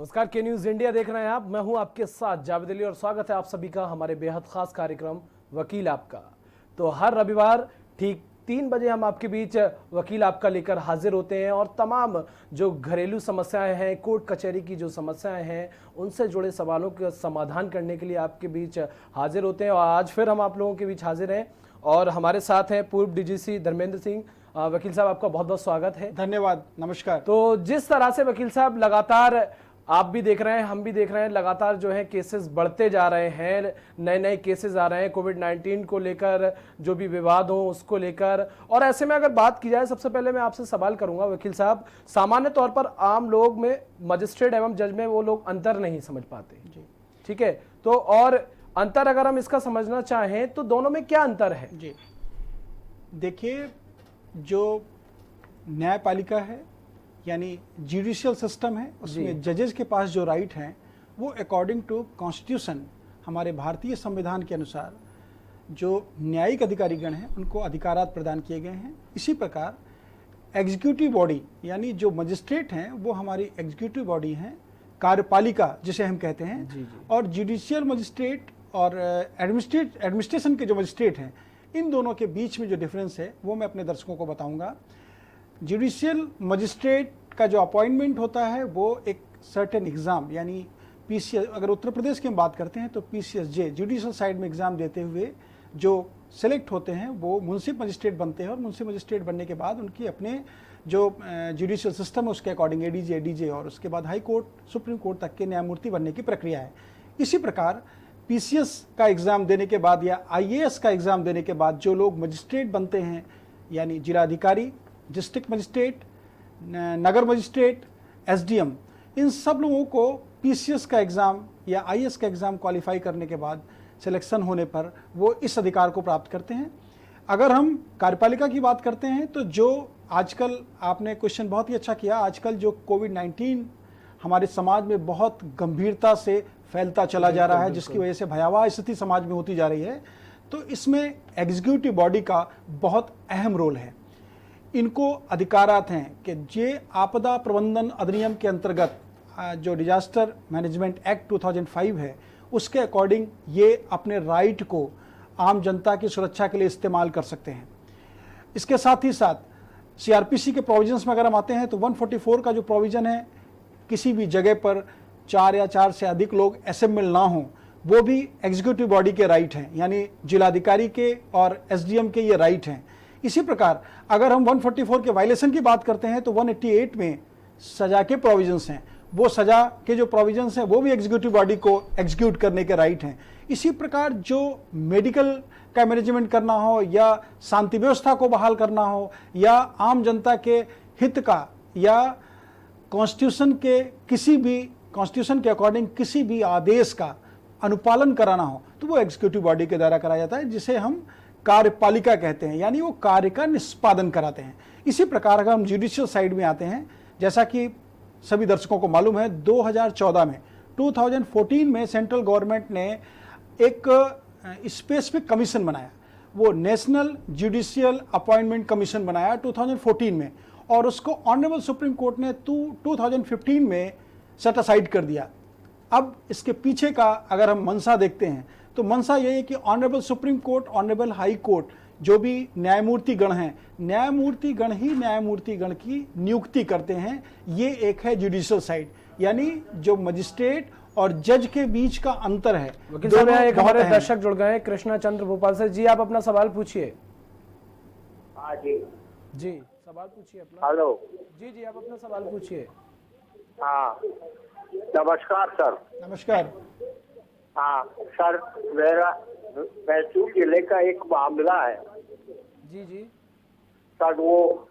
नमस्कार, के news India देख रहे हैं आप। मैं हूं आपके साथ जावेद अली और स्वागत है आप सभी का हमारे बेहद खास कार्यक्रम वकील आपका। तो हर रविवार ठीक 3 बजे हम आपके बीच वकील आपका लेकर हाजिर होते हैं और तमाम जो घरेलू समस्याएं हैं, कोर्ट कचहरी की जो समस्याएं हैं, उनसे जुड़े सवालों का समाधान करने के लिए आपके बीच हाजिर होते हैं। और आज फिर हम आप लोगों के बीच हाजिर हैं और हमारे साथ हैं पूर्व डीजीसी धर्मेंद्र सिंह। वकील साहब, आपका बहुत बहुत स्वागत है। धन्यवाद, नमस्कार। तो जिस तरह से वकील साहब लगातार आप भी देख रहे हैं, हम भी देख रहे हैं, लगातार जो है केसेस बढ़ते जा रहे हैं, नए नए केसेस आ रहे हैं कोविड-19 को लेकर, जो भी विवाद हो उसको लेकर। और ऐसे में अगर बात की जाए, सबसे पहले मैं आपसे सवाल करूंगा वकील साहब, सामान्य तौर पर आम लोग में मजिस्ट्रेट एवं जज में वो लोग अंतर नहीं समझ पाते, ठीक है? तो और अंतर अगर हम इसका समझना चाहें तो दोनों में क्या अंतर है? जी देखिए, जो न्यायपालिका है यानी जुडिशियल सिस्टम है, उसमें जजेस के पास जो राइट हैं वो अकॉर्डिंग टू कॉन्स्टिट्यूशन, हमारे भारतीय संविधान के अनुसार जो न्यायिक अधिकारीगण हैं उनको अधिकारात प्रदान किए गए हैं। इसी प्रकार एग्जीक्यूटिव बॉडी यानी जो मजिस्ट्रेट हैं वो हमारी एग्जीक्यूटिव बॉडी हैं, कार्यपालिका जिसे हम कहते हैं। और जुडिशियल मजिस्ट्रेट और एडमिनिस्ट्रेशन के जो मजिस्ट्रेट हैं, इन दोनों के बीच में जो डिफरेंस है वो मैं अपने दर्शकों को बताऊंगा। जुडिशियल मजिस्ट्रेट का जो अपॉइंटमेंट होता है वो एक सर्टेन एग्ज़ाम यानी पीसीएस, अगर उत्तर प्रदेश की हम बात करते हैं तो पीसीएसजे जुडिशियल साइड में एग्ज़ाम देते हुए जो सेलेक्ट होते हैं वो मुंसिफ मजिस्ट्रेट बनते हैं। और मुंसिफ मजिस्ट्रेट बनने के बाद उनकी अपने जो जुडिशियल सिस्टम है उसके अकॉर्डिंग एडीजे और उसके बाद हाई कोर्ट, सुप्रीम कोर्ट तक के न्यायमूर्ति बनने की प्रक्रिया है। इसी प्रकार पीसीएस का एग्ज़ाम देने के बाद या आईएएस का एग्ज़ाम देने के बाद जो लोग मजिस्ट्रेट बनते हैं यानी जिलाधिकारी, डिस्ट्रिक्ट मजिस्ट्रेट, नगर मजिस्ट्रेट, एसडीएम, इन सब लोगों को पीसीएस का एग्ज़ाम या आईएएस का एग्ज़ाम क्वालिफाई करने के बाद सिलेक्शन होने पर वो इस अधिकार को प्राप्त करते हैं। अगर हम कार्यपालिका की बात करते हैं तो जो आजकल, आपने क्वेश्चन बहुत ही अच्छा किया, आजकल जो कोविड-19 हमारे समाज में बहुत गंभीरता से फैलता चला जा रहा है, जिसकी वजह से भयावह स्थिति समाज में होती जा रही है, तो इसमें एग्जीक्यूटिव बॉडी का बहुत अहम रोल है। इनको अधिकारात हैं कि ये आपदा प्रबंधन अधिनियम के अंतर्गत जो डिजास्टर मैनेजमेंट एक्ट 2005 है उसके अकॉर्डिंग ये अपने राइट को आम जनता की सुरक्षा के लिए इस्तेमाल कर सकते हैं। इसके साथ ही साथ सीआरपीसी के प्रोविजंस में अगर हम आते हैं तो 144 का जो प्रोविजन है, किसी भी जगह पर 4 या 4 से अधिक लोग असेंबल ना हों, वो भी एग्जीक्यूटिव बॉडी के राइट हैं, यानी जिलाधिकारी के और एसडीएम के ये राइट हैं। इसी प्रकार अगर हम 144 के वायलेशन की बात करते हैं तो 188 में सजा के प्रोविजंस हैं, वो सजा के जो प्रोविजंस हैं वो भी एग्जीक्यूटिव बॉडी को एग्जीक्यूट करने के राइट हैं। इसी प्रकार जो मेडिकल का मैनेजमेंट करना हो या शांति व्यवस्था को बहाल करना हो या आम जनता के हित का या कॉन्स्टिट्यूशन के अकॉर्डिंग किसी भी आदेश का अनुपालन कराना हो तो वो एग्जीक्यूटिव बॉडी के द्वारा कराया जाता है, जिसे हम कार्यपालिका कहते हैं, यानी वो कार्य का निष्पादन कराते हैं। इसी प्रकार अगर हम जुडिशियल साइड में आते हैं, जैसा कि सभी दर्शकों को मालूम है, 2014 में सेंट्रल गवर्नमेंट ने एक स्पेसिफिक कमीशन बनाया, वो नेशनल जुडिशियल अपॉइंटमेंट कमीशन बनाया 2014 में, और उसको ऑनरेबल सुप्रीम कोर्ट ने 2015 में सेट असाइड कर दिया। अब इसके पीछे का अगर हम मंशा देखते हैं तो मंशा यही है कि honourable supreme court, honourable high court, जो भी न्यायमूर्ति गण हैं, न्यायमूर्ति गण ही न्यायमूर्ति गण की नियुक्ति करते हैं। ये एक है जुडिशियल साइड, यानी जो मजिस्ट्रेट और जज के बीच का अंतर है। एक हमारे दर्शक जुड़ गए हैं, कृष्णा चंद्र भोपाल से। जी, आप अपना सवाल पूछिए। जी, सवाल पूछिए अपना। हेलो जी, आप अपना सवाल पूछिए। हाँ, नमस्कार सर। नमस्कार। हाँ सर, मेरा बैतूल जिले का एक मामला है। जी सर, वो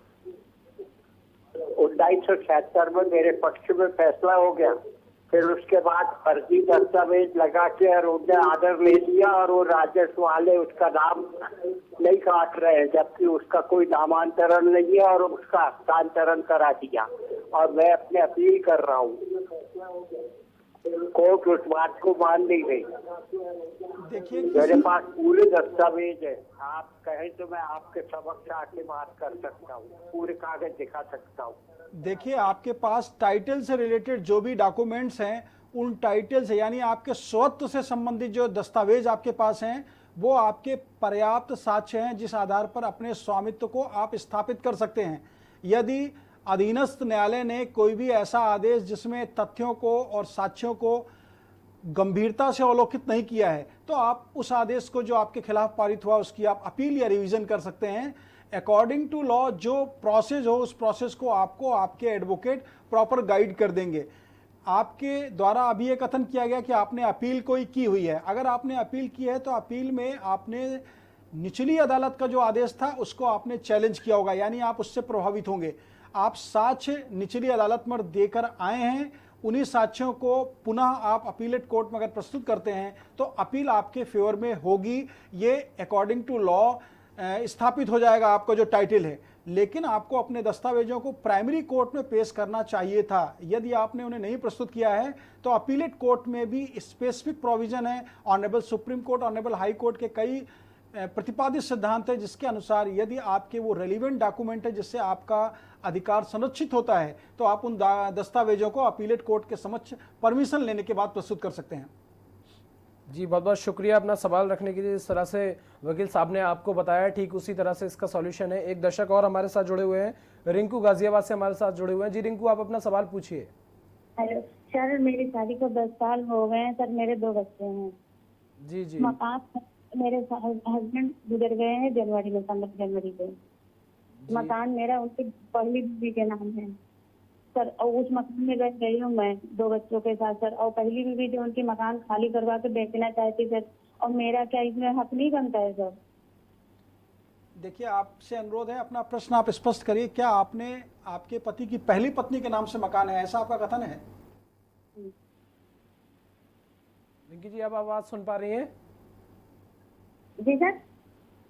1976 में मेरे पक्ष में फैसला हो गया, फिर उसके बाद फर्जी दस्तावेज लगा के और उन्हें आर्डर ले लिया और वो राजस्व वाले उसका नाम नहीं काट रहे हैं, जबकि उसका कोई नामांतरण नहीं है और उसका हस्तांतरण करा दिया, और मैं अपने अपील कर रहा हूँ। कोर्ट उस बात को मान नहीं गई। देखिए मेरे पास पूरे दस्तावेज है, आप कहें तो मैं आपके समक्ष आके बात कर सकता हूँ, पूरे कागज दिखा सकता हूँ। देखिए आपके पास टाइटल से रिलेटेड जो भी डॉक्यूमेंट्स हैं, उन टाइटल से यानी आपके स्वत्व से संबंधित जो दस्तावेज आपके पास हैं, वो आपके पर्याप्त साक्ष्य हैं जिस आधार पर अपने स्वामित्व को आप स्थापित कर सकते हैं। यदि अधीनस्थ न्यायालय ने कोई भी ऐसा आदेश जिसमें तथ्यों को और साक्ष्यों को गंभीरता से अवलोकित नहीं किया है, तो आप उस आदेश को जो आपके खिलाफ पारित हुआ उसकी आप अपील या रिवीजन कर सकते हैं। अकॉर्डिंग टू लॉ जो प्रोसेस हो, उस प्रोसेस को आपको आपके एडवोकेट प्रॉपर गाइड कर देंगे। आपके द्वारा अभी ये कथन किया गया कि आपने अपील कोई की हुई है। अगर आपने अपील की है तो अपील में आपने निचली अदालत का जो आदेश था उसको आपने चैलेंज किया होगा, यानी आप उससे प्रभावित होंगे। आप साक्ष्य निचली अदालत में देकर आए हैं, उन्हीं साक्ष्यों को पुनः आप अपीलेट कोर्ट में अगर प्रस्तुत करते हैं तो अपील आपके फेवर में होगी। ये अकॉर्डिंग टू लॉ स्थापित हो जाएगा आपका जो टाइटल है। लेकिन आपको अपने दस्तावेजों को प्राइमरी कोर्ट में पेश करना चाहिए था। यदि आपने उन्हें नहीं प्रस्तुत किया है तो अपीलेट कोर्ट में भी स्पेसिफिक प्रोविजन है, honourable supreme court, honourable high court के कई प्रतिपादित सिद्धांत है जिसके अनुसार यदि आपके वो रेलिवेंट डॉक्यूमेंट है जिससे आपका अधिकार संरक्षित होता है तो आप उन दस्तावेजों को अपीलेट कोर्ट के समक्ष परमिशन लेने के बाद प्रस्तुत कर सकते हैं। जी बहुत बहुत शुक्रिया अपना सवाल रखने के लिए। जिस तरह से वकील साहब ने आपको बताया ठीक उसी तरह से इसका सॉल्यूशन है। एक दर्शक और हमारे साथ जुड़े हुए हैं, रिंकू गाजियाबाद से हमारे साथ जुड़े हुए हैं। जी रिंकू, आप अपना सवाल पूछिए। हेलो सर, मेरी शादी को 10 साल हो गए हैं सर, मेरे 2 बच्चे हैं। जी जी मकान मेरे हस्बैंड गुजर गए हैं जनवरी में, 15 जनवरी को। मकान मेरा उनकी पहली बीवी के नाम है सर, और उस मकान में रह रही हूँ मैं 2 बच्चों के साथ सर। और पहली बीवी जो उनकी मकान खाली करवा के बेचना चाहती सर, और मेरा क्या इसमें हक नहीं बनता है सर? देखिए आपसे अनुरोध है, अपना प्रश्न आप स्पष्ट करिए। क्या आपने आपके पति की पहली पत्नी के नाम से मकान है, ऐसा आपका कथन है? रिंकी जी, आप आवाज सुन पा रही हैं? जी सर।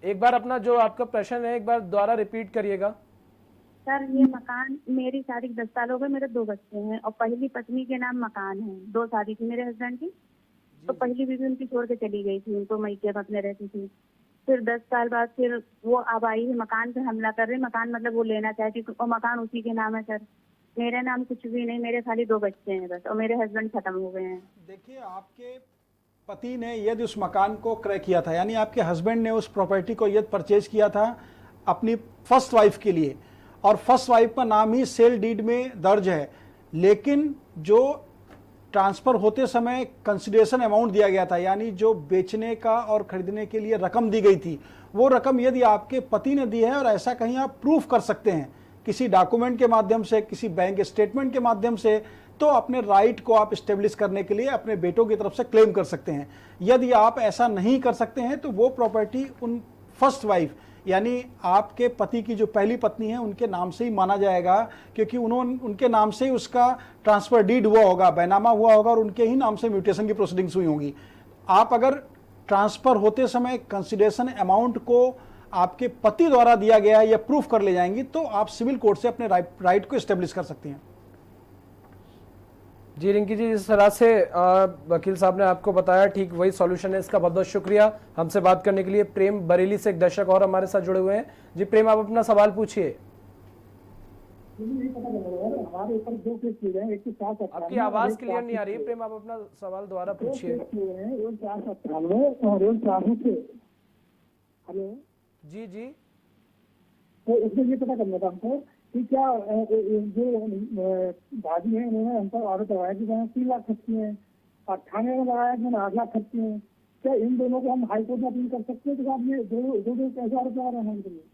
एक बार अपना जो आपका प्रश्न है एक बार दोबारा रिपीट करिएगा। सर ये मकान, मेरी शादी 10 साल हो गए, मेरे 2 बच्चे हैं और पहली पत्नी के नाम मकान है। 2 शादी थी मेरे हस्बैंड की, तो पहली बीवी उनकी छोड़ के चली गई थी, उनको मैके अपने रहती थी। फिर 10 साल बाद फिर वो अब आई है, मकान पे हमला कर रहे, मकान मतलब वो लेना चाहती, और मकान उसी के नाम है सर। मेरे नाम कुछ भी नहीं, मेरे खाली 2 बच्चे हैं बस, और मेरे हस्बैंड खत्म हो गए हैं। देखिए आपके पति ने यदि उस मकान को क्रय किया था, यानी आपके हस्बैंड ने उस प्रॉपर्टी को यदि परचेज किया था अपनी फर्स्ट वाइफ के लिए, और फर्स्ट वाइफ का नाम ही सेल डीड में दर्ज है, लेकिन जो ट्रांसफर होते समय कंसिडरेशन अमाउंट दिया गया था, यानी जो बेचने का और खरीदने के लिए रकम दी गई थी, वो रकम यदि आपके पति ने दी है और ऐसा कहीं आप प्रूफ कर सकते हैं किसी डॉक्यूमेंट के माध्यम से, किसी बैंक स्टेटमेंट के माध्यम से, तो अपने राइट को आप स्टेब्लिश करने के लिए अपने बेटों की तरफ से क्लेम कर सकते हैं। यदि आप ऐसा नहीं कर सकते हैं तो वो प्रॉपर्टी उन फर्स्ट वाइफ यानी आपके पति की जो पहली पत्नी है उनके नाम से ही माना जाएगा, क्योंकि उनके नाम से ही उसका ट्रांसफर डीड हुआ होगा, बैनामा हुआ होगा, और उनके ही नाम से म्यूटेशन की प्रोसीडिंग्स हुई होंगी। आप अगर ट्रांसफर होते समय कंसिडरेशन अमाउंट को आपके पति द्वारा दिया गया है या प्रूफ कर ले जाएंगी तो आप सिविल कोर्ट से अपने राइट को एस्टेब्लिश कर सकती हैं। जी रिंकी जी, जिस तरह से वकील साहब ने आपको बताया ठीक वही सॉल्यूशन है इसका। बहुत बहुत शुक्रिया हमसे बात करने के लिए। प्रेम बरेली से एक दर्शक और हमारे साथ जुड़े हुए हैं। जी प्रेम, आप अपना सवाल पूछिए। आपकी आवाज क्लियर नहीं आ रही है प्रेम, आप अपना सवाल दोबारा पूछिए। हेलो जी जी, तो इसमें ये पता करना था हमको कि क्या जो भाजी है उन्होंने हम पर आरोप लगाया कि मैंने 3 लाख खर्ची हैं, और थाने में लगाया कि मैंने 8 लाख खर्ची हैं, क्या इन दोनों को हम हाईकोर्ट में अपील कर सकते हैं? तो आप ये दो कैसे आरोप लगा रहे हैं उनके लिए?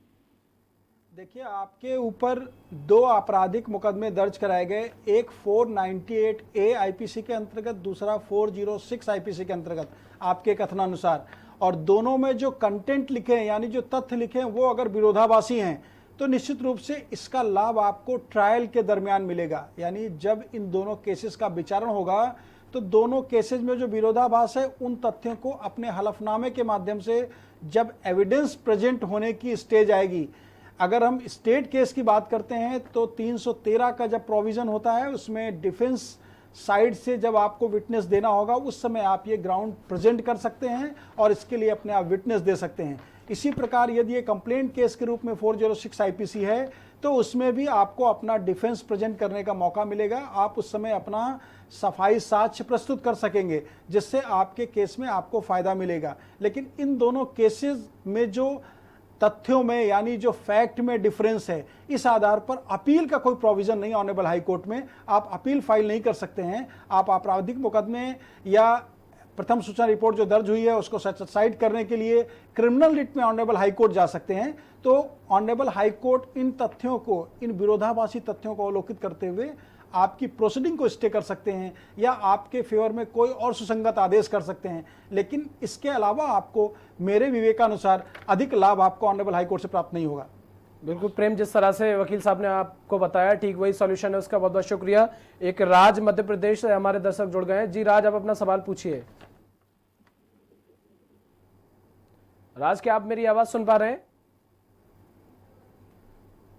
देखिए आपके ऊपर 2 आपराधिक मुकदमे दर्ज कराए गए, एक 498A आईपीसी के अंतर्गत, दूसरा 406 आईपीसी के अंतर्गत आपके कथनानुसार, और दोनों में जो कंटेंट लिखे हैं यानी जो तथ्य लिखे हैं वो अगर विरोधाभासी हैं तो निश्चित रूप से इसका लाभ आपको ट्रायल के दरमियान मिलेगा। यानी जब इन दोनों केसेस का विचारण होगा तो दोनों केसेस में जो विरोधाभास है उन तथ्यों को अपने हलफनामे के माध्यम से जब एविडेंस प्रेजेंट होने की स्टेज आएगी, अगर हम स्टेट केस की बात करते हैं तो 313 का जब प्रोविजन होता है उसमें डिफेंस साइड से जब आपको विटनेस देना होगा उस समय आप ये ग्राउंड प्रेजेंट कर सकते हैं और इसके लिए अपने आप विटनेस दे सकते हैं। इसी प्रकार यदि ये कंप्लेंट केस के रूप में 406 आईपीसी है तो उसमें भी आपको अपना डिफेंस प्रेजेंट करने का मौका मिलेगा। आप उस समय अपना सफाई साक्ष्य प्रस्तुत कर सकेंगे जिससे आपके केस में आपको फायदा मिलेगा। लेकिन इन दोनों केसेस में जो तथ्यों में यानी जो फैक्ट में डिफरेंस है, इस आधार पर अपील का कोई प्रोविजन नहीं ऑनरेबल हाई कोर्ट में। आप अपील फाइल नहीं कर सकते हैं। आप आपराधिक मुकदमे या प्रथम सूचना रिपोर्ट जो दर्ज हुई है उसको सैटिस्फाइड करने के लिए क्रिमिनल रिट में ऑनरेबल हाई कोर्ट जा सकते हैं। तो ऑनरेबल हाई कोर्ट इन तथ्यों को, इन विरोधाभासी तथ्यों को अवलोकित करते हुए आपकी प्रोसीडिंग को स्टे कर सकते हैं या आपके फेवर में कोई और सुसंगत आदेश कर सकते हैं। लेकिन इसके अलावा आपको मेरे विवेकानुसार अधिक लाभ आपको ऑनरेबल हाई कोर्ट से प्राप्त नहीं होगा। बिल्कुल प्रेम, जिस तरह से वकील साहब ने आपको बताया ठीक वही सॉल्यूशन है, उसका बहुत बहुत शुक्रिया। एक राज मध्य प्रदेश से हमारे दर्शक जुड़ गए हैं। जी राज, आप अपना सवाल पूछिए। राज, क्या आप मेरी आवाज सुन पा रहे हैं?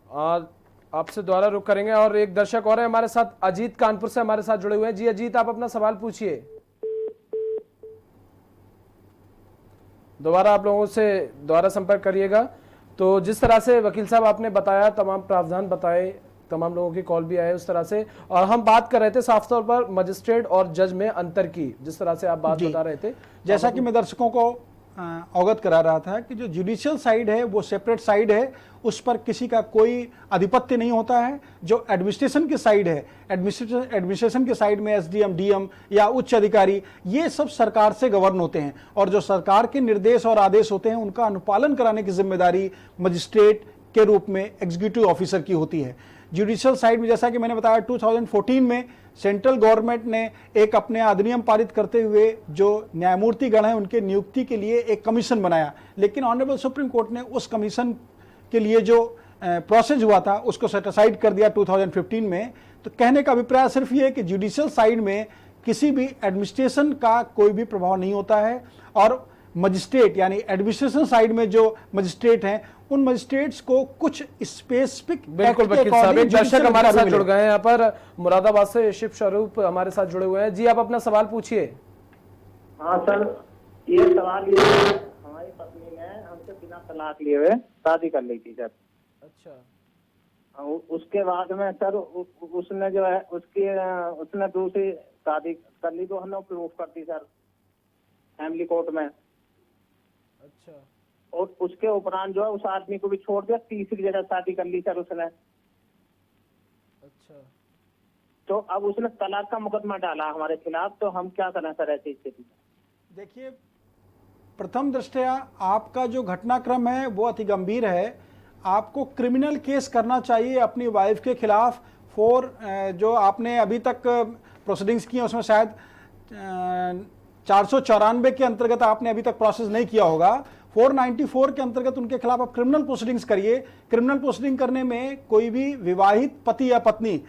और आपसे दोबारा रुक करेंगे। और एक दर्शक और है हमारे साथ, अजीत कानपुर से हमारे साथ जुड़े हुए हैं। जी अजीत, आप अपना सवाल पूछिए। दोबारा आप लोगों से दोबारा संपर्क करिएगा। तो जिस तरह से वकील साहब आपने बताया, तमाम प्रावधान बताए, तमाम लोगों की कॉल भी आए उस तरह से, और हम बात कर रहे थे साफ तौर पर मजिस्ट्रेट और जज में अंतर की, जिस तरह से आप बात बता रहे थे। जैसा कि मैं दर्शकों को अवगत करा रहा था कि जो जुडिशियल साइड है वो सेपरेट साइड है, उस पर किसी का कोई आधिपत्य नहीं होता है। जो एडमिनिस्ट्रेशन की साइड है, एडमिनिस्ट्रेशन की साइड में एसडीएम, डीएम या उच्च अधिकारी, ये सब सरकार से गवर्न होते हैं और जो सरकार के निर्देश और आदेश होते हैं उनका अनुपालन कराने की जिम्मेदारी मजिस्ट्रेट के रूप में एग्जीक्यूटिव ऑफिसर की होती है। जुडिशियल साइड में जैसा कि मैंने बताया 2014 में सेंट्रल गवर्नमेंट ने एक अपने अधिनियम पारित करते हुए जो न्यायमूर्ति गण हैं उनके नियुक्ति के लिए एक कमीशन बनाया। लेकिन ऑनरेबल सुप्रीम कोर्ट ने उस कमीशन के लिए जो प्रोसेस हुआ था उसको सेटिस्फाइड कर दिया 2015 में। तो कहने का अभिप्राय सिर्फ ये है कि जुडिशियल साइड में किसी भी एडमिनिस्ट्रेशन का कोई भी प्रभाव नहीं होता है और मजिस्ट्रेट यानी एडमिनिस्ट्रेशन साइड में जो मजिस्ट्रेट हैं उन मजिस्ट्रेट्स को कुछ स्पेसिफिक। बिल्कुल वकील साहब, एक दर्शक हमारे साथ जुड़ गए हैं यहाँ पर मुरादाबाद से, शिव स्वरूप हमारे साथ जुड़े हुए हैं। जी आप अपना सवाल पूछिए। हाँ सर, ये सवाल ये है, हमारी पत्नी ने हमसे बिना तलाक लिए हुए शादी कर ली थी सर। अच्छा। उसके बाद में सर उसने जो है उसने दूसरी शादी कर ली, तो हमने प्रूफ कर दी सर फैमिली कोर्ट में। अच्छा। और उसके उपरांत जो है उस आदमी को भी छोड़ दिया, तीसरी जगह शादी कर ली सर उसने। अच्छा। तो अब उसने तलाक का मुकदमा डाला हमारे खिलाफ, तो हम क्या करें सर ऐसी स्थिति में? देखिए, प्रथम दृष्टया आपका जो घटनाक्रम है वो अति गंभीर है। आपको क्रिमिनल केस करना चाहिए अपनी वाइफ के खिलाफ। जो आपने अभी तक प्रोसीडिंग्स की उसमें शायद 494 के अंतर्गत आपने अभी तक प्रोसेस नहीं किया होगा। 494 के अंतर्गत उनके खिलाफ आप क्रिमिनल प्रोसीडिंग्स करिए। क्रिमिनल प्रोसीडिंग करने में कोई भी विवाहित पति या पत्नी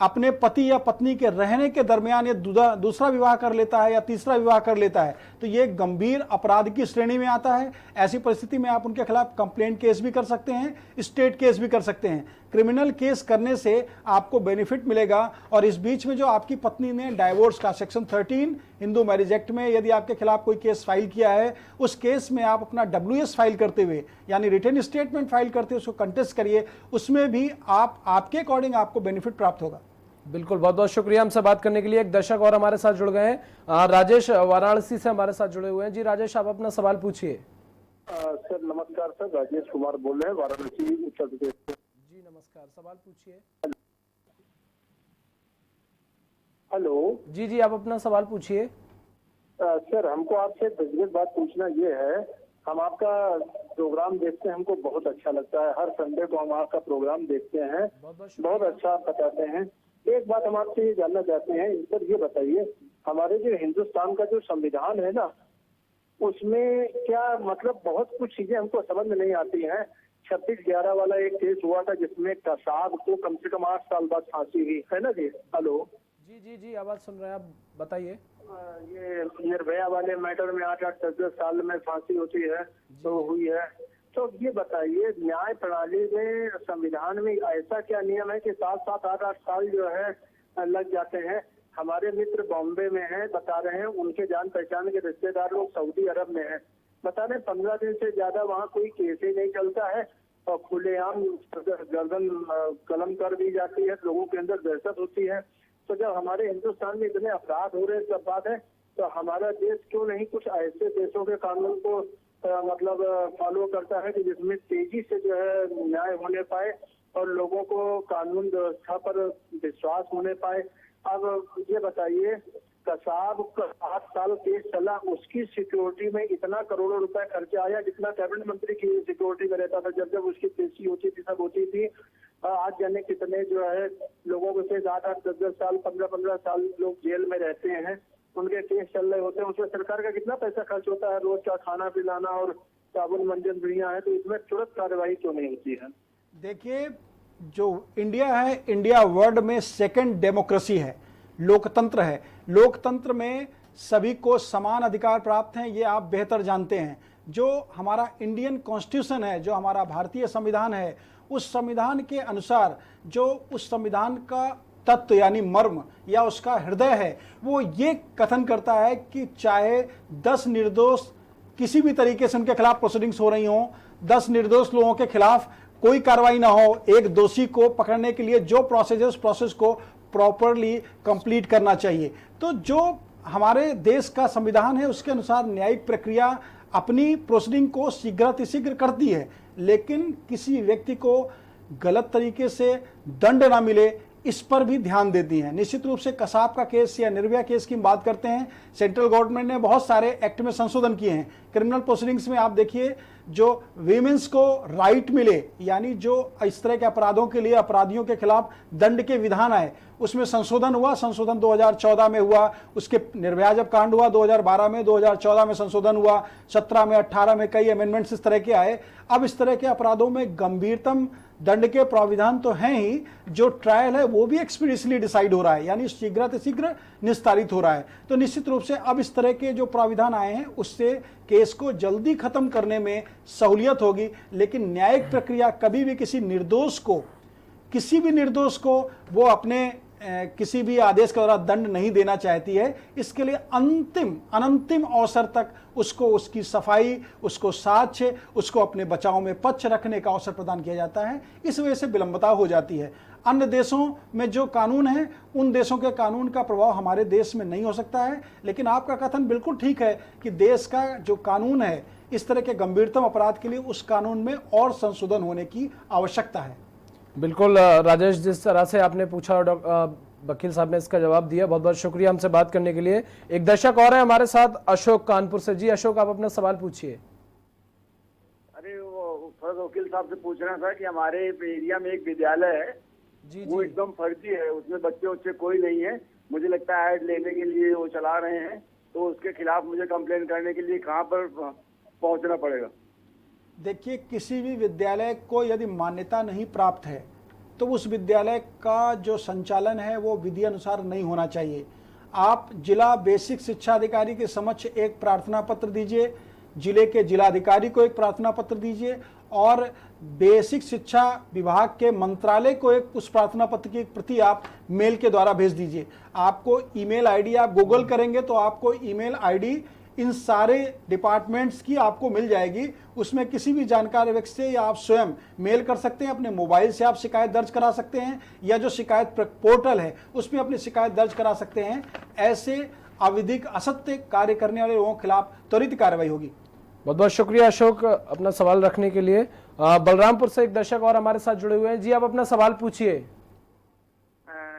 अपने पति या पत्नी के रहने के दरमियान ये दूसरा विवाह कर लेता है या तीसरा विवाह कर लेता है तो ये गंभीर अपराध की श्रेणी में आता है। ऐसी परिस्थिति में आप उनके खिलाफ कंप्लेंट केस भी कर सकते हैं, स्टेट केस भी कर सकते हैं। क्रिमिनल केस करने से आपको बेनिफिट मिलेगा। और इस बीच में जो आपकी पत्नी ने डाइवोर्स का सेक्शन 13 हिंदू मैरिज एक्ट में यदि आपके खिलाफ कोई केस फाइल किया है, उस केस में आप अपना WS फाइल करते हुए यानी रिटन स्टेटमेंट फाइल करते हुए उसको कंटेस्ट करिए। उसमें भी आपके अकॉर्डिंग आपको बेनिफिट प्राप्त होगा। बिल्कुल, बहुत बहुत शुक्रिया हमसे बात करने के लिए। एक दर्शक और हमारे साथ जुड़ गए हैं, राजेश वाराणसी से हमारे साथ जुड़े हुए हैं। जी राजेश, आप अपना सवाल पूछिए। सर नमस्कार सर, राजेश कुमार बोल रहे हैं वाराणसी उत्तर प्रदेश से। जी नमस्कार, सवाल पूछिए। हेलो। जी जी, आप अपना सवाल पूछिए। सर हमको आपसे व्यक्तिगत बात पूछना ये है, हम आपका प्रोग्राम देखते हैं, हमको बहुत अच्छा लगता है। हर संडे को हम आपका प्रोग्राम देखते हैं, बहुत अच्छा आप बताते हैं। एक बात हम आपसे ये जानना चाहते हैं, सर ये बताइए, हमारे जो हिंदुस्तान का जो संविधान है ना, उसमें क्या मतलब बहुत कुछ चीजें हमको समझ में नहीं आती हैं। 26/11 वाला एक केस हुआ था जिसमें कसाब को कम से कम 8 साल बाद फांसी हुई है ना जी। हेलो। जी जी जी, आवाज सुन रहे हैं आप, बताइए। ये निर्भया वाले मैटर में 8-8, 10-10 साल में फांसी होती है तो हुई है। तो ये बताइए, न्याय प्रणाली में, संविधान में ऐसा क्या नियम है कि 7-7, 8-8 साल जो है लग जाते हैं? हमारे मित्र बॉम्बे में हैं, बता रहे हैं उनके जान पहचान के रिश्तेदार लोग सऊदी अरब में हैं, बता रहे 15 दिन से ज्यादा वहाँ कोई केस ही नहीं चलता है और खुलेआम गर्दन कलम कर दी जाती है, लोगों के अंदर दहशत होती है। तो जब हमारे हिंदुस्तान में इतने अपराध हो रहे हैं, सब बात है, तो हमारा देश क्यों नहीं कुछ ऐसे देशों के कानून को मतलब फॉलो करता है कि जिसमें तेजी से जो है न्याय होने पाए और लोगों को कानून व्यवस्था पर विश्वास होने पाए। अब ये बताइए, कसाब का 8 साल केस चला, उसकी सिक्योरिटी में इतना करोड़ों रुपए खर्चा आया जितना कैबिनेट मंत्री की सिक्योरिटी में रहता था जब जब उसकी पेशी होती थी, सब होती थी। आज जाने कितने जो है लोगों के 8-8, 10-10 साल, 15-15 साल लोग जेल में रहते हैं, उनके केस चल रहे होते हैं, उसमें सरकार का कितना पैसा खर्च होता है, रोज का खाना पिलाना और साबुन मंजन बढ़िया है, तो इसमें तुरंत कार्रवाई क्यों नहीं होती है? देखिए, जो इंडिया है, इंडिया वर्ल्ड में सेकंड डेमोक्रेसी है, लोकतंत्र है। लोकतंत्र में सभी को समान अधिकार प्राप्त हैं, ये आप बेहतर जानते हैं। जो हमारा इंडियन कॉन्स्टिट्यूशन है, जो हमारा भारतीय संविधान है, उस संविधान के अनुसार जो उस संविधान का तत्व यानी मर्म या उसका हृदय है, वो ये कथन करता है कि चाहे 10 निर्दोष किसी भी तरीके से उनके खिलाफ प्रोसीडिंग्स हो रही हों, 10 निर्दोष लोगों के खिलाफ कोई कार्रवाई ना हो, एक दोषी को पकड़ने के लिए जो प्रोसेस है उस प्रोसेस को प्रॉपरली कंप्लीट करना चाहिए। तो जो हमारे देश का संविधान है उसके अनुसार न्यायिक प्रक्रिया अपनी प्रोसीडिंग को शीघ्रातिशीघ्र करती है, लेकिन किसी व्यक्ति को गलत तरीके से दंड ना मिले इस पर भी ध्यान देती हैं। निश्चित रूप से कसाब का केस या निर्भया केस की बात करते हैं, सेंट्रल गवर्नमेंट ने बहुत सारे एक्ट में संशोधन किए हैं। क्रिमिनल प्रोसीडिंग्स में आप देखिए, जो वीमेंस को राइट मिले, यानी जो इस तरह के अपराधों के लिए अपराधियों के खिलाफ दंड के विधान आए, उसमें संशोधन हुआ। संशोधन 2014 में हुआ, उसके निर्भया जब कांड हुआ 2012 में, 2014 में संशोधन हुआ, 17 में, 18 में कई अमेंडमेंट्स इस तरह के आए। अब इस तरह के अपराधों में गंभीरतम दंड के प्राविधान तो हैं ही, जो ट्रायल है वो भी एक्सपीडियसली डिसाइड हो रहा है, यानी शीघ्र निस्तारित हो रहा है। तो निश्चित रूप से अब इस तरह के जो प्राविधान आए हैं उससे केस को जल्दी खत्म करने में सहूलियत होगी, लेकिन न्यायिक प्रक्रिया कभी भी किसी भी निर्दोष को वो अपने किसी भी आदेश के द्वारा दंड नहीं देना चाहती है। इसके लिए अनंतिम अवसर तक उसको उसकी सफाई, उसको साक्ष्य, उसको अपने बचाव में पक्ष रखने का अवसर प्रदान किया जाता है। इस वजह से विलंबता हो जाती है। अन्य देशों में जो कानून है, उन देशों के कानून का प्रभाव हमारे देश में नहीं हो सकता है, लेकिन आपका कथन बिल्कुल ठीक है कि देश का जो कानून है इस तरह के गंभीरतम अपराध के लिए उस कानून में और संशोधन होने की आवश्यकता है। बिल्कुल राजेश, जिस तरह से आपने पूछा और वकील साहब ने इसका जवाब दिया, बहुत बहुत शुक्रिया हमसे बात करने के लिए। एक दर्शक और है हमारे साथ, अशोक कानपुर से। जी अशोक, आप अपना सवाल पूछिए। अरे वो वकील साहब से पूछ रहा था कि हमारे एरिया में एक विद्यालय है, वो एकदम फर्जी है, उसमें बच्चे कोई नहीं है। मुझे लगता है ऐड लेने के लिए वो चला रहे हैं, तो उसके खिलाफ मुझे कंप्लेन करने के लिए कहाँ पर पहुंचना पड़ेगा? देखिए, किसी भी विद्यालय को यदि मान्यता नहीं प्राप्त है तो उस विद्यालय का जो संचालन है वो विधि अनुसार नहीं होना चाहिए। आप जिला बेसिक शिक्षा अधिकारी के समक्ष एक प्रार्थना पत्र दीजिए, जिले के जिलाधिकारी को एक प्रार्थना पत्र दीजिए और बेसिक शिक्षा विभाग के मंत्रालय को एक उस प्रार्थना पत्र की एक प्रति आप मेल के द्वारा भेज दीजिए। आपको ईमेल आईडी, आप गूगल करेंगे तो आपको ईमेल आईडी इन सारे डिपार्टमेंट्स की आपको मिल जाएगी। उसमें किसी भी जानकार व्यक्ति से या आप स्वयं मेल कर सकते हैं, अपने मोबाइल से आप शिकायत दर्ज करा सकते हैं, या जो शिकायत पोर्टल है उसमें अपनी शिकायत दर्ज करा सकते हैं। ऐसे अविधिक असत्य कार्य करने वाले लोगों के खिलाफ त्वरित कार्रवाई होगी। बहुत बहुत शुक्रिया अशोक अपना सवाल रखने के लिए। बलरामपुर से एक दर्शक और हमारे साथ जुड़े हुए हैं। जी आप अपना सवाल पूछिए।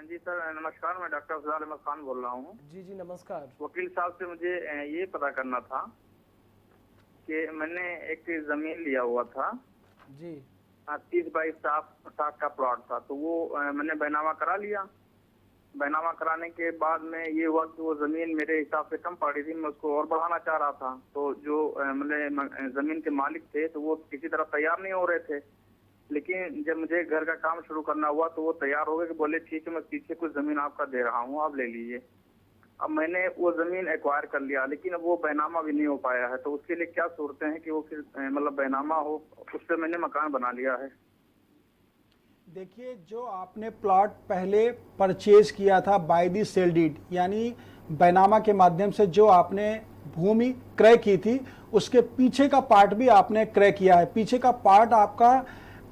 जी सर नमस्कार, मैं डॉक्टर अफजल अहमद खान बोल रहा हूँ। जी नमस्कार। वकील साहब से मुझे ये पता करना था कि मैंने एक जमीन लिया हुआ था जी, 30 बाई 60 का प्लॉट था, तो वो मैंने बैनामा करा लिया। बैनामा कराने के बाद में ये हुआ कि वो जमीन मेरे हिसाब से कम पड़ी थी, मैं उसको और बढ़ाना चाह रहा था। तो जो मतलब जमीन के मालिक थे तो वो किसी तरह तैयार नहीं हो रहे थे, लेकिन जब मुझे घर का काम शुरू करना हुआ तो वो तैयार हो गए कि बोले ठीक है मैं पीछे कुछ जमीन आपका दे रहा हूँ, आप ले लीजिए। अब मैंने वो जमीन एक्वायर कर लिया, लेकिन अब वो बैनामा भी नहीं हो पाया है। तो उसके लिए क्या सूरतें हैं कि वो फिर मतलब बैनामा हो, उससे मैंने मकान बना लिया है। देखिए, जो आपने प्लॉट पहले परचेज किया था बाय दी सेल डीड, यानी बैनामा के माध्यम से जो आपने भूमि क्रय की थी, उसके पीछे का पार्ट भी आपने क्रय किया है। पीछे का पार्ट आपका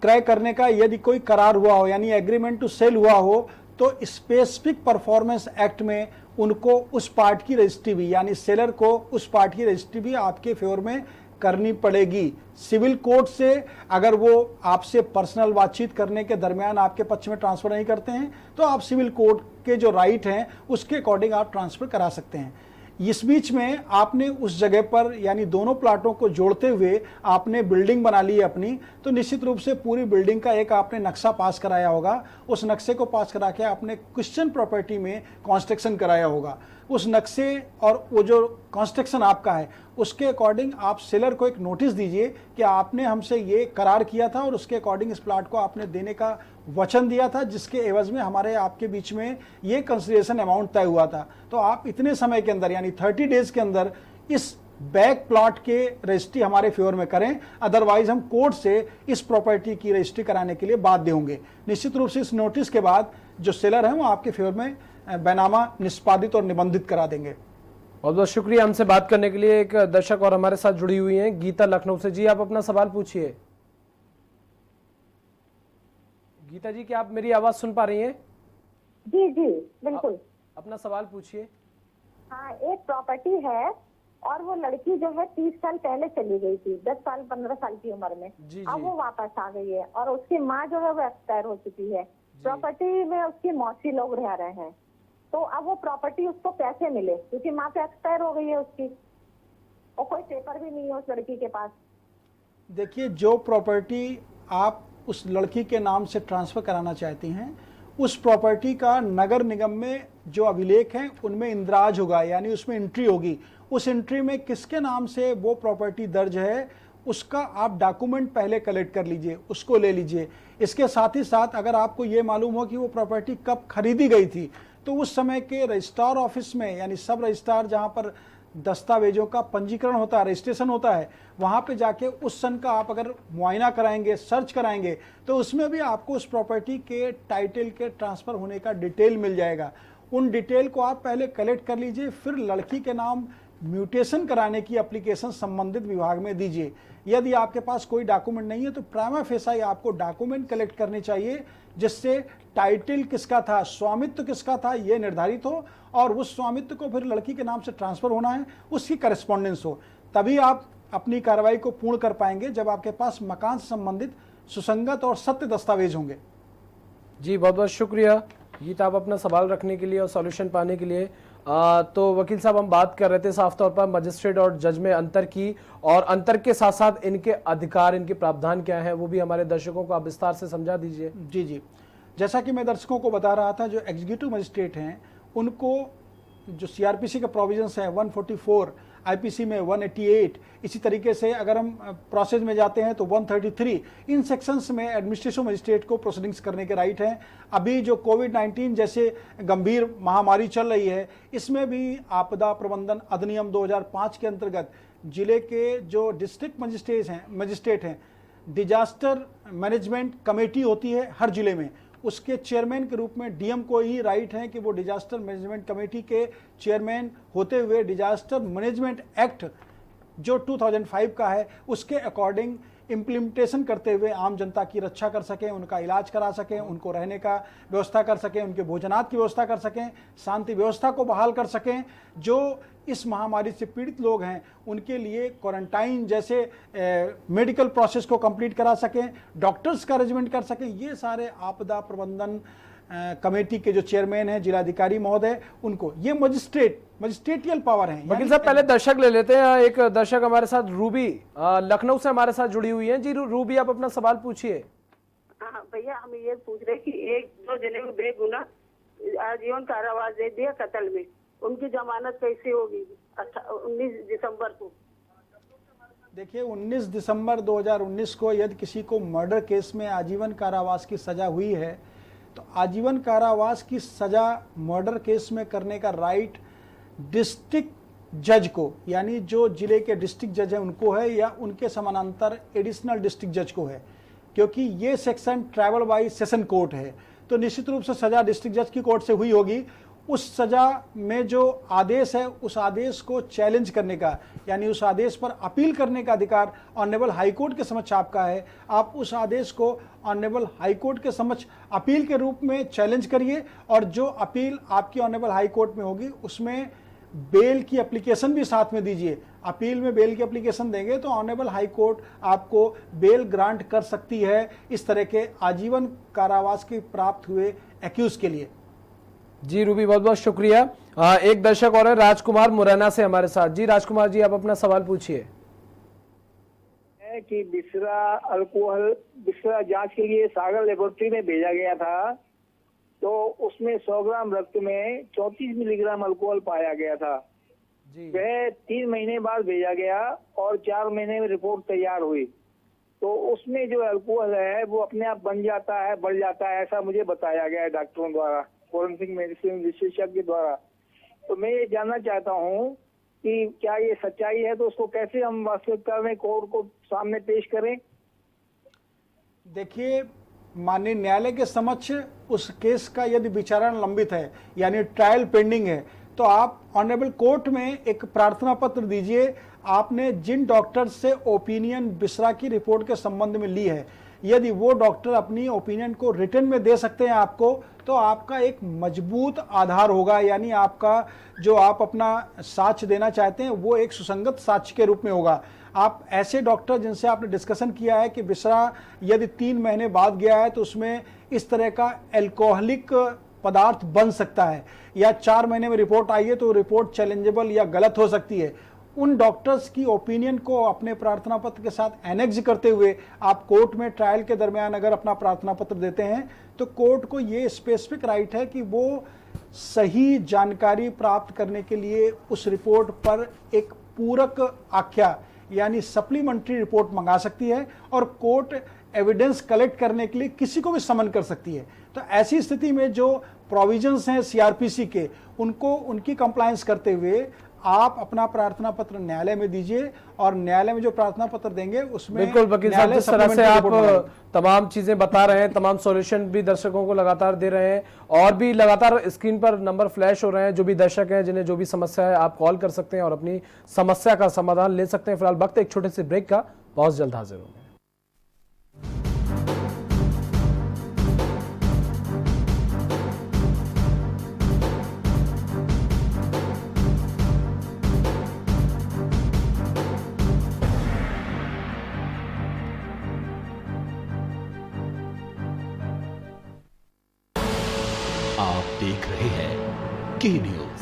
क्रय करने का यदि कोई करार हुआ हो, यानी एग्रीमेंट टू सेल हुआ हो, तो स्पेसिफिक परफॉर्मेंस एक्ट में उनको उस पार्ट की रजिस्ट्री भी, यानी सेलर को उस पार्ट की रजिस्ट्री भी आपके फेवर में करनी पड़ेगी। सिविल कोर्ट से अगर वो आपसे पर्सनल बातचीत करने के दरमियान आपके पक्ष में ट्रांसफर नहीं करते हैं, तो आप सिविल कोर्ट के जो राइट हैं उसके अकॉर्डिंग आप ट्रांसफर करा सकते हैं। इस बीच में आपने उस जगह पर, यानी दोनों प्लाटों को जोड़ते हुए आपने बिल्डिंग बना ली है अपनी, तो निश्चित रूप से पूरी बिल्डिंग का एक आपने नक्शा पास कराया होगा। उस नक्शे को पास करा के आपने क्वेश्चन प्रॉपर्टी में कंस्ट्रक्शन कराया होगा। उस नक्शे और वो जो कंस्ट्रक्शन आपका है उसके अकॉर्डिंग आप सेलर को एक नोटिस दीजिए कि आपने हमसे ये करार किया था और उसके अकॉर्डिंग इस प्लाट को आपने देने का वचन दिया था, जिसके एवज में हमारे आपके बीच में ये कंसिडरेशन अमाउंट तय हुआ था। तो आप इतने समय के अंदर, यानी 30 डेज के अंदर इस बैक प्लॉट के रजिस्ट्री हमारे फेवर में करें, अदरवाइज हम कोर्ट से इस प्रॉपर्टी की रजिस्ट्री कराने के लिए बाध्य होंगे। निश्चित रूप से इस नोटिस के बाद जो सेलर है वो आपके फेवर में बैनामा निष्पादित और निबंधित करा देंगे। बहुत बहुत शुक्रिया हमसे बात करने के लिए। एक दर्शक और हमारे साथ जुड़ी हुई हैं, गीता लखनऊ से। जी, आप अपना सवाल पूछिए। गीता जी, क्या आप मेरी आवाज सुन पा रही हैं? जी जी बिल्कुल। अपना सवाल पूछिए। हाँ, एक प्रॉपर्टी है और वो लड़की जो है 30 साल पहले चली गई थी, 10 साल 15 साल की उम्र में। अब वो वापस आ गई है और उसकी माँ जो है वो एक्सपायर हो चुकी है। प्रॉपर्टी में उसकी मौसी लोग रह रहे हैं, तो अब वो प्रॉपर्टी उसको कैसे मिले, क्योंकि माँ तो एक्सपायर हो गई है उसकी और कोई पेपर भी नहीं है उस लड़की के पास। देखिए, जो प्रॉपर्टी आप उस लड़की के नाम से ट्रांसफर कराना चाहती हैं, उस प्रॉपर्टी का नगर निगम में जो अभिलेख हैं उनमें इंद्राज होगा, यानी उसमें एंट्री होगी। उस एंट्री में किसके नाम से वो प्रॉपर्टी दर्ज है उसका आप डॉक्यूमेंट पहले कलेक्ट कर लीजिए, उसको ले लीजिए। इसके साथ ही साथ अगर आपको ये मालूम हो कि वो प्रॉपर्टी कब खरीदी गई थी, तो उस समय के रजिस्ट्रार ऑफिस में, यानी सब रजिस्ट्रार जहाँ पर दस्तावेजों का पंजीकरण होता है, रजिस्ट्रेशन होता है, वहाँ पे जाके उस सन का आप अगर मुआयना कराएंगे, सर्च कराएंगे, तो उसमें भी आपको उस प्रॉपर्टी के टाइटल के ट्रांसफ़र होने का डिटेल मिल जाएगा। उन डिटेल को आप पहले कलेक्ट कर लीजिए, फिर लड़की के नाम म्यूटेशन कराने की एप्लीकेशन संबंधित विभाग में दीजिए। यदि आपके पास कोई डॉक्यूमेंट नहीं है तो प्राइमा फेसाई आपको डॉक्यूमेंट कलेक्ट करने चाहिए, जिससे टाइटल किसका था, स्वामित्व किसका था, ये निर्धारित हो और उस स्वामित्व को फिर लड़की के नाम से ट्रांसफर होना है, उसकी करस्पॉन्डेंस हो। तभी आप अपनी कार्रवाई को पूर्ण कर पाएंगे जब आपके पास मकान से संबंधित सुसंगत और सत्य दस्तावेज होंगे। जी, बहुत बहुत शुक्रिया गीता, आप अपना सवाल रखने के लिए और सॉल्यूशन पाने के लिए। तो वकील साहब, हम बात कर रहे थे साफ तौर पर मजिस्ट्रेट और जज में अंतर की, और अंतर के साथ साथ इनके अधिकार, इनके प्रावधान क्या है, वो भी हमारे दर्शकों को आप विस्तार से समझा दीजिए। जी जी, जैसा कि मैं दर्शकों को बता रहा था, जो एग्जीक्यूटिव मजिस्ट्रेट हैं उनको जो सीआरपीसी का प्रोविजंस है 144, आईपीसी में 188, इसी तरीके से अगर हम प्रोसेस में जाते हैं तो 133, इन सेक्शंस में एडमिनिस्ट्रेटिव मजिस्ट्रेट को प्रोसीडिंग्स करने के राइट हैं। अभी जो कोविड-19 जैसे गंभीर महामारी चल रही है, इसमें भी आपदा प्रबंधन अधिनियम 2005 के अंतर्गत जिले के जो डिस्ट्रिक्ट मजिस्ट्रेट हैं, डिजास्टर मैनेजमेंट कमेटी होती है हर जिले में, उसके चेयरमैन के रूप में डीएम को ही राइट है कि वो डिजास्टर मैनेजमेंट कमेटी के चेयरमैन होते हुए डिजास्टर मैनेजमेंट एक्ट जो 2005 का है उसके अकॉर्डिंग इम्प्लीमेंटेशन करते हुए आम जनता की रक्षा कर सकें, उनका इलाज करा सकें, उनको रहने का व्यवस्था कर सकें, उनके भोजनात की व्यवस्था कर सकें, शांति व्यवस्था को बहाल कर सकें। जो इस महामारी से पीड़ित लोग हैं उनके लिए क्वारंटाइन जैसे मेडिकल प्रोसेस को कंप्लीट करा सकें, डॉक्टर्स का अरेंजमेंट कर सकें, ये सारे आपदा प्रबंधन कमेटी के जो चेयरमैन हैं जिलाधिकारी महोदय, उनको ये मजिस्ट्रेटियल पावर है। वकील साहब, पहले दर्शक ले लेते हैं। एक दर्शक हमारे साथ रूबी लखनऊ से हमारे साथ जुड़ी हुई हैं। जी रूबी, आप अपना सवाल पूछिए। हाँ भैया, हम ये पूछ रहे कि एक दो जने को बेगुनाह आजीवन कारावास दे दिया कत्ल में, उनकी जमानत कैसे होगी 19 दिसंबर को? देखिए, 19 दिसंबर 2019 को यदि किसी को मर्डर केस में आजीवन कारावास की सजा हुई है तो आजीवन कारावास की सजा मर्डर केस में करने का राइट डिस्ट्रिक्ट जज को, यानी जो जिले के डिस्ट्रिक्ट जज हैं उनको है, या उनके समानांतर एडिशनल डिस्ट्रिक्ट जज को है। क्योंकि ये section travel by session court है, तो निश्चित रूप से सजा डिस्ट्रिक्ट जज की कोर्ट से हुई होगी। उस सजा में जो आदेश है उस आदेश को चैलेंज करने का, यानी उस आदेश पर अपील करने का अधिकार ऑनरेबल हाई कोर्ट के समक्ष आपका है। आप उस आदेश को ऑनरेबल हाई कोर्ट के समक्ष अपील के रूप में चैलेंज करिए, और जो अपील आपकी ऑनरेबल हाई कोर्ट में होगी उसमें बेल की एप्लीकेशन भी साथ में दीजिए। अपील में बेल की एप्लीकेशन देंगे तो ऑनरेबल हाई कोर्ट आपको बेल ग्रांट कर सकती है इस तरह के आजीवन कारावास के प्राप्त हुए एक्यूज के लिए। जी रूबी, बहुत बहुत शुक्रिया। एक दर्शक और है राजकुमार मुरैना से हमारे साथ। जी राजकुमार जी, आप अपना सवाल पूछिए। कि बिस्रा जांच के लिए सागर लेबोरेटरी में भेजा गया था, तो उसमें 100 ग्राम रक्त में 34 मिलीग्राम अल्कोहल पाया गया था। वह 3 महीने बाद भेजा गया और 4 महीने में रिपोर्ट तैयार हुई, तो उसमें जो अल्कोहल है वो अपने आप बन जाता है, बढ़ जाता है, ऐसा मुझे बताया गया है डॉक्टरों द्वारा, फोरेंसिक मेडिसिन विशेषज्ञ द्वारा। तो मैं ये जानना चाहता हूँ कि क्या ये सच्चाई है, तो उसको कैसे हम वास्तविकता में कोर्ट को सामने पेश करें? देखिए, माननीय न्यायालय के समक्ष उस केस का यदि विचारण लंबित है, यानी ट्रायल पेंडिंग है, तो आप ऑनरेबल कोर्ट में एक प्रार्थना पत्र दीजिए। आपने जिन डॉक्टर से ओपिनियन बिस्रा की रिपोर्ट के संबंध में ली है, यदि वो डॉक्टर अपनी ओपिनियन को रिटर्न में दे सकते हैं आपको, तो आपका एक मजबूत आधार होगा, यानी आपका जो आप अपना साक्ष्य देना चाहते हैं वो एक सुसंगत साक्ष्य के रूप में होगा। आप ऐसे डॉक्टर जिनसे आपने डिस्कशन किया है कि बिस्रा यदि 3 महीने बाद गया है तो उसमें इस तरह का एल्कोहलिक पदार्थ बन सकता है, या 4 महीने में रिपोर्ट आई है तो रिपोर्ट चैलेंजेबल या गलत हो सकती है, उन डॉक्टर्स की ओपिनियन को अपने प्रार्थना पत्र के साथ एनेक्स करते हुए आप कोर्ट में ट्रायल के दरमियान अगर अपना प्रार्थना पत्र देते हैं तो कोर्ट को ये स्पेसिफिक राइट है कि वो सही जानकारी प्राप्त करने के लिए उस रिपोर्ट पर एक पूरक आख्या यानी सप्लीमेंट्री रिपोर्ट मंगा सकती है, और कोर्ट एविडेंस कलेक्ट करने के लिए किसी को भी समन कर सकती है। तो ऐसी स्थिति में जो प्रोविजंस हैं सीआरपीसी के, उनको उनकी कंप्लायंस करते हुए आप अपना प्रार्थना पत्र न्यायालय में दीजिए, और न्यायालय में जो प्रार्थना पत्र देंगे उसमें बिल्कुल वकील साहब, जिस तरह से आप तमाम चीजें बता रहे हैं, तमाम सॉल्यूशन भी दर्शकों को लगातार दे रहे हैं, और भी लगातार स्क्रीन पर नंबर फ्लैश हो रहे हैं। जो भी दर्शक हैं जिन्हें जो भी समस्या है आप कॉल कर सकते हैं और अपनी समस्या का समाधान ले सकते हैं। फिलहाल वक्त एक छोटे से ब्रेक का, बहुत जल्द हाजिर होंगे। देख रहे हैं के न्यूज,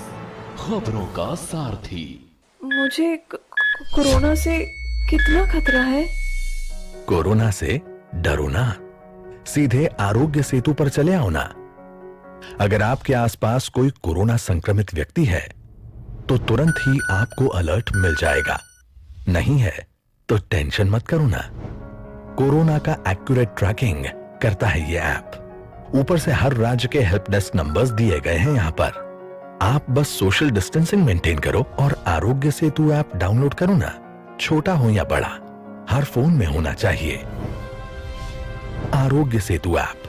खबरों का सारथी। मुझे कोरोना से कितना खतरा है? कोरोना से डरो ना, सीधे आरोग्य सेतु पर चले आओ ना। अगर आपके आसपास कोई कोरोना संक्रमित व्यक्ति है तो तुरंत ही आपको अलर्ट मिल जाएगा। नहीं है तो टेंशन मत करो ना, कोरोना का एक्यूरेट ट्रैकिंग करता है ये ऐप। ऊपर से हर राज्य के हेल्प डेस्क नंबर्स दिए गए हैं यहाँ पर। आप बस सोशल डिस्टेंसिंग मेंटेन करो और आरोग्य सेतु ऐप डाउनलोड करो ना। छोटा हो या बड़ा, हर फोन में होना चाहिए आरोग्य सेतु ऐप।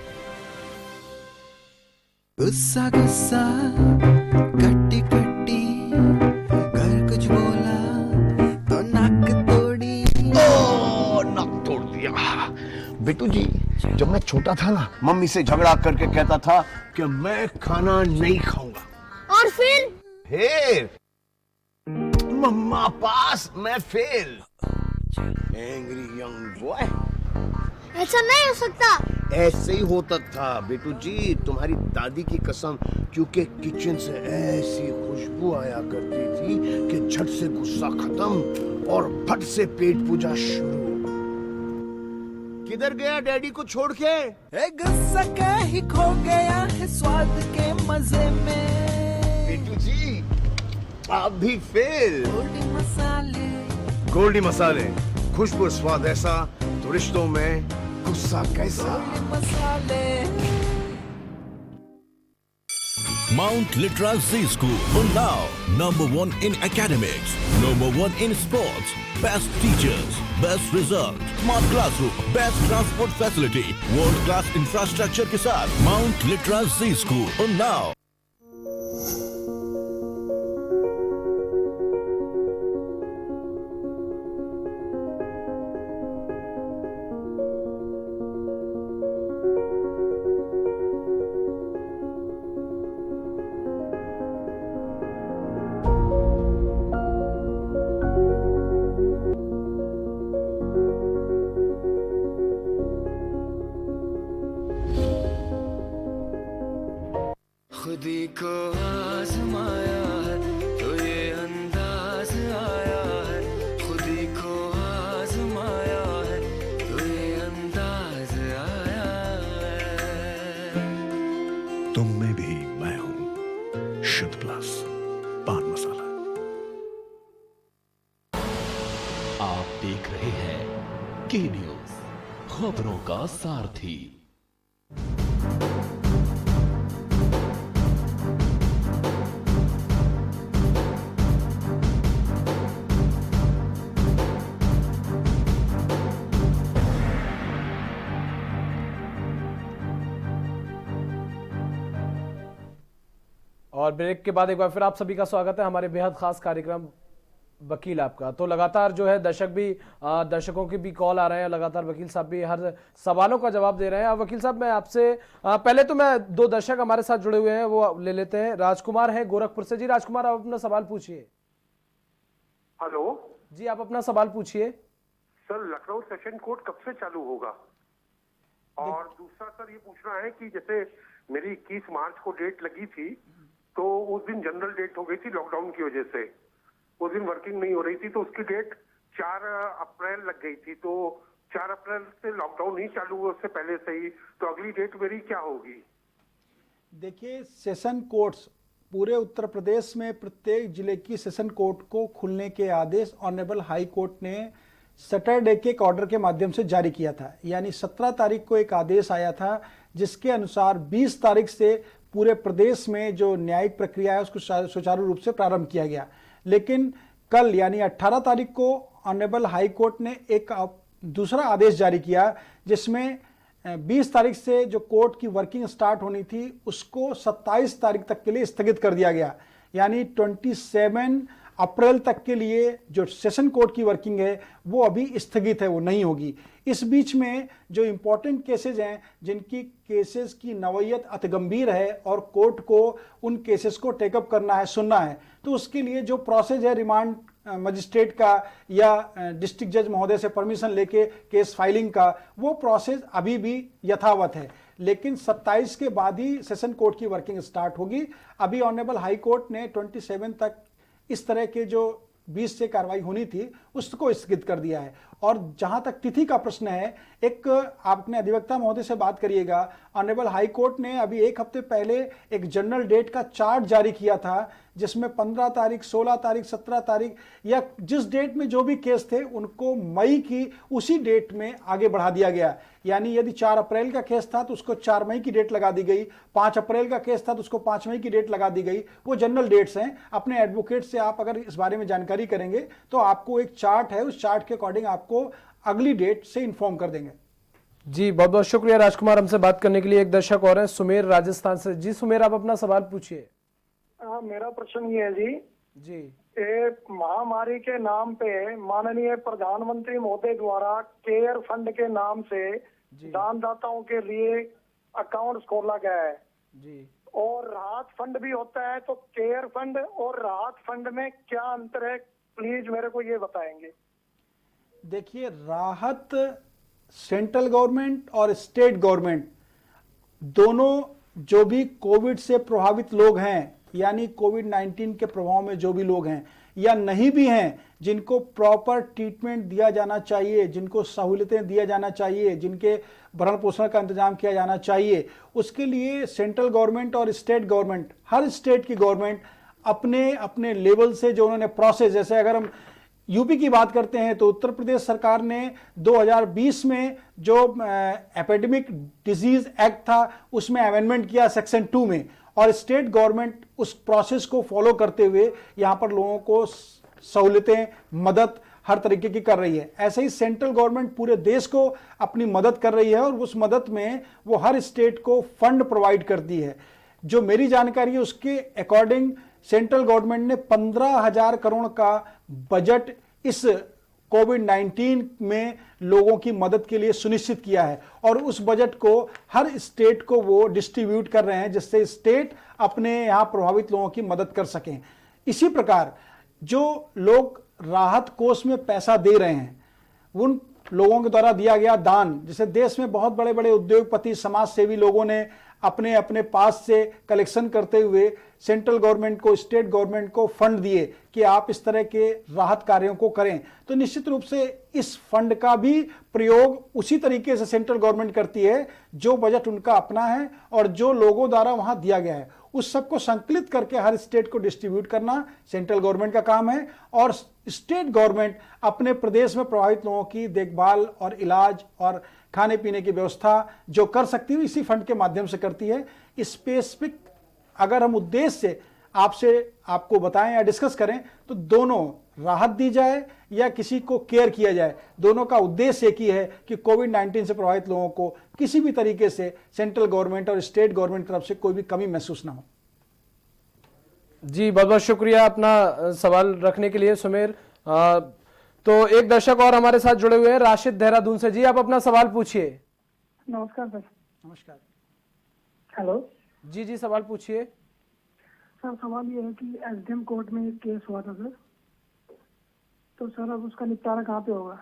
गुस्सा गुस्सा कट्टी कट्टी, घर कुछ बोला तो नाक तोड़ी। नाक तोड़ दिया। बेटू जी, जब मैं छोटा था ना, मम्मी से झगड़ा करके कहता था कि मैं खाना नहीं खाऊंगा, और फिर मम्मा पास मैं फेल। Angry young boy. ऐसा नहीं हो सकता। ऐसे ही होता था बेटू जी, तुम्हारी दादी की कसम, क्योंकि किचन से ऐसी खुशबू आया करती थी कि झट से गुस्सा खत्म और फट से पेट पूजा शुरू। किधर गया डैडी को छोड़ के? गुस्सा कहीं खो गया है स्वाद के मजे में। बेटू जी, आप भी फेल। गोल्डी मसाले, खुशबू स्वाद ऐसा तो रिश्तों में गुस्सा कैसा। Mount Litra Z School, Unnao. #1 in academics, #1 in sports, best teachers, best result, smart classroom, best transport facility, world class infrastructure के साथ Mount Litra Z School, Unnao. खुदी को आजमाया है तो ये अंदाज आया है, खुदी को आजमाया है तो ये अंदाज आया है। तुम में भी मैं हूं, शुद्ध प्लस पान मसाला। आप देख रहे हैं के न्यूज, खबरों का सारथी। और ब्रेक के बाद एक बार फिर आप सभी का स्वागत है हमारे बेहद खास कार्यक्रम वकील आपका। तो लगातार जो है दर्शकों की भी कॉल आ रहे हैं, लगातार वकील साहब भी हर सवालों का जवाब दे रहे हैं। अब वकील साहब मैं आपसे पहले तो मैं 2 दर्शक हमारे साथ जुड़े हुए हैं वो ले लेते हैं। राजकुमार है गोरखपुर से। जी राजकुमार, आप अपना सवाल पूछिए। हेलो जी, आप अपना सवाल पूछिए। सर, लखनऊ सेशन कोर्ट कब से चालू होगा? और दूसरा सर ये पूछना है कि जैसे मेरी 21 मार्च को डेट लगी थी तो उस दिन जनरल डेट हो गई थी लॉकडाउन की वजह से, उस दिन वर्किंग नहीं हो रही थी तो उसकी डेट 4 अप्रैल लग गई थी। तो 4 अप्रैल से लॉकडाउन नहीं चालू हुआ उससे पहले से ही, तो अगली डेट मेरी क्या होगी? देखिए, सेशन कोर्ट्स पूरे उत्तर प्रदेश में प्रत्येक जिले की सेशन कोर्ट को खुलने के आदेश ऑनरेबल हाई कोर्ट ने सैटरडे के एक ऑर्डर के माध्यम से जारी किया था। यानी 17 तारीख को एक आदेश आया था जिसके अनुसार 20 तारीख से पूरे प्रदेश में जो न्यायिक प्रक्रिया है उसको सुचारू रूप से प्रारंभ किया गया। लेकिन कल यानी 18 तारीख को ऑनरेबल हाई कोर्ट ने एक दूसरा आदेश जारी किया जिसमें 20 तारीख से जो कोर्ट की वर्किंग स्टार्ट होनी थी उसको 27 तारीख तक के लिए स्थगित कर दिया गया। यानी 27 अप्रैल तक के लिए जो सेशन कोर्ट की वर्किंग है वो अभी स्थगित है, वो नहीं होगी। इस बीच में जो इम्पोर्टेंट केसेस हैं जिनकी केसेस की नौयत अति गंभीर है और कोर्ट को उन केसेस को टेकअप करना है, सुनना है, तो उसके लिए जो प्रोसेस है रिमांड मजिस्ट्रेट का या डिस्ट्रिक्ट जज महोदय से परमिशन लेके केस फाइलिंग का, वो प्रोसेस अभी भी यथावत है। लेकिन 27 के बाद ही सेशन कोर्ट की वर्किंग स्टार्ट होगी। अभी ऑनरेबल हाई कोर्ट ने 27 तक इस तरह के जो 20 से कार्रवाई होनी थी उसको स्थगित कर दिया है। और जहां तक तिथि का प्रश्न है, एक आपने अधिवक्ता महोदय से बात करिएगा, ऑनरेबल हाई कोर्ट ने अभी 1 हफ्ते पहले एक जनरल डेट का चार्ट जारी किया था जिसमें 15 तारीख, 16 तारीख, 17 तारीख या जिस डेट में जो भी केस थे उनको मई की उसी डेट में आगे बढ़ा दिया गया। यानी यदि 4 अप्रैल का केस था तो उसको 4 मई की डेट लगा दी गई, 5 अप्रैल का केस था तो उसको 5 मई की डेट लगा दी गई। वो जनरल डेट्स हैं। अपने एडवोकेट से आप अगर इस बारे में जानकारी करेंगे तो आपको एक चार्ट है, उस चार्ट के अकॉर्डिंग आपको अगली डेट से इन्फॉर्म कर देंगे। जी बहुत बहुत शुक्रिया राजकुमार हमसे बात करने के लिए। एक दर्शक और हैं सुमेर राजस्थान से। जी सुमेर, आप अपना सवाल पूछिए। मेरा प्रश्न ये है जी महामारी के नाम पे माननीय प्रधानमंत्री महोदय द्वारा केयर फंड के नाम से दानदाताओं के लिए अकाउंट खोला गया है जी, और राहत फंड भी होता है, तो केयर फंड और राहत फंड में क्या अंतर है, प्लीज मेरे को ये बताएंगे। देखिए, राहत सेंट्रल गवर्नमेंट और स्टेट गवर्नमेंट दोनों जो भी कोविड से प्रभावित लोग हैं, यानी कोविड-19 के प्रभाव में जो भी लोग हैं या नहीं भी हैं, जिनको प्रॉपर ट्रीटमेंट दिया जाना चाहिए, जिनको सहूलियतें दिया जाना चाहिए, जिनके भरण पोषण का इंतजाम किया जाना चाहिए, उसके लिए सेंट्रल गवर्नमेंट और स्टेट गवर्नमेंट, हर स्टेट की गवर्नमेंट अपने अपने लेवल से जो उन्होंने प्रोसेस, जैसे अगर हम यूपी की बात करते हैं तो उत्तर प्रदेश सरकार ने 2020 में जो एपिडेमिक डिजीज एक्ट था उसमें अमेंडमेंट किया सेक्शन 2 में, और स्टेट गवर्नमेंट उस प्रोसेस को फॉलो करते हुए यहाँ पर लोगों को सहूलियतें, मदद हर तरीके की कर रही है। ऐसे ही सेंट्रल गवर्नमेंट पूरे देश को अपनी मदद कर रही है और उस मदद में वो हर स्टेट को फंड प्रोवाइड करती है। जो मेरी जानकारी है उसके अकॉर्डिंग सेंट्रल गवर्नमेंट ने 15,000 करोड़ का बजट इस कोविड-19 में लोगों की मदद के लिए सुनिश्चित किया है और उस बजट को हर स्टेट को वो डिस्ट्रीब्यूट कर रहे हैं जिससे स्टेट अपने यहाँ प्रभावित लोगों की मदद कर सकें। इसी प्रकार जो लोग राहत कोष में पैसा दे रहे हैं, उन लोगों के द्वारा दिया गया दान, जैसे देश में बहुत बड़े बड़े उद्योगपति, समाज सेवी लोगों ने अपने अपने पास से कलेक्शन करते हुए सेंट्रल गवर्नमेंट को, स्टेट गवर्नमेंट को फंड दिए कि आप इस तरह के राहत कार्यों को करें। तो निश्चित रूप से इस फंड का भी प्रयोग उसी तरीके से सेंट्रल गवर्नमेंट करती है जो बजट उनका अपना है और जो लोगों द्वारा वहां दिया गया है उस सबको संकलित करके हर स्टेट को डिस्ट्रीब्यूट करना सेंट्रल गवर्नमेंट का काम है और स्टेट गवर्नमेंट अपने प्रदेश में प्रभावित लोगों की देखभाल और इलाज और खाने पीने की व्यवस्था जो कर सकती है इसी फंड के माध्यम से करती है। स्पेसिफिक अगर हम उद्देश्य से आपको बताएं या डिस्कस करें तो दोनों राहत दी जाए या किसी को केयर किया जाए, दोनों का उद्देश्य एक ही है कि कोविड-19 से प्रभावित लोगों को किसी भी तरीके से सेंट्रल गवर्नमेंट और स्टेट गवर्नमेंट की तरफ से कोई भी कमी महसूस ना हो। जी बहुत बहुत शुक्रिया अपना सवाल रखने के लिए सुमेर। तो एक दर्शक और हमारे साथ जुड़े हुए हैं राशिद देहरादून से। जी आप अपना सवाल पूछिए। नमस्कार सर। नमस्कार। हेलो। जी जी सवाल पूछिए। सर सवाल ये है कि एसडीएम कोर्ट में एक केस हुआ था सर, तो सर अब उसका निपटारा कहाँ पे होगा?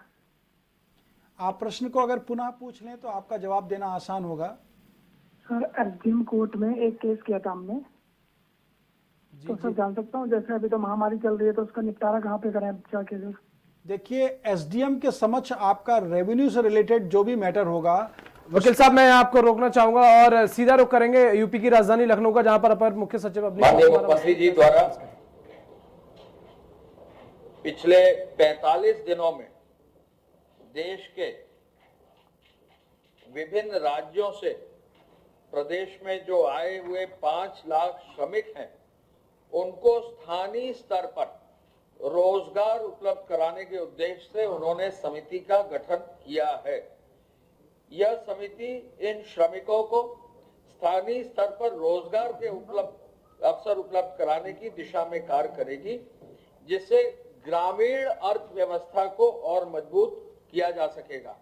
आप प्रश्न को अगर पुनः पूछ लें तो आपका जवाब देना आसान होगा। सर एसडीएम कोर्ट में एक केस किया था हमने, तो सर जान सकता हूँ, जैसे अभी तो महामारी चल रही है तो उसका निपटारा कहाँ पे करें जाके सर? देखिए एसडीएम के समक्ष आपका रेवेन्यू से रिलेटेड जो भी मैटर होगा। वकील साहब मैं आपको रोकना चाहूंगा और सीधा रुख करेंगे यूपी की राजधानी लखनऊ का, जहां पर अपर मुख्य सचिव माननीय मुख्यमंत्री जी द्वारा पिछले 45 दिनों में देश के विभिन्न राज्यों से प्रदेश में जो आए हुए 5 लाख श्रमिक हैं उनको स्थानीय स्तर पर रोजगार उपलब्ध कराने के उद्देश्य से उन्होंने समिति का गठन किया है। यह समिति इन श्रमिकों को स्थानीय स्तर पर रोजगार के अवसर उपलब्ध कराने की दिशा में कार्य करेगी, जिससे ग्रामीण अर्थव्यवस्था को और मजबूत किया जा सकेगा।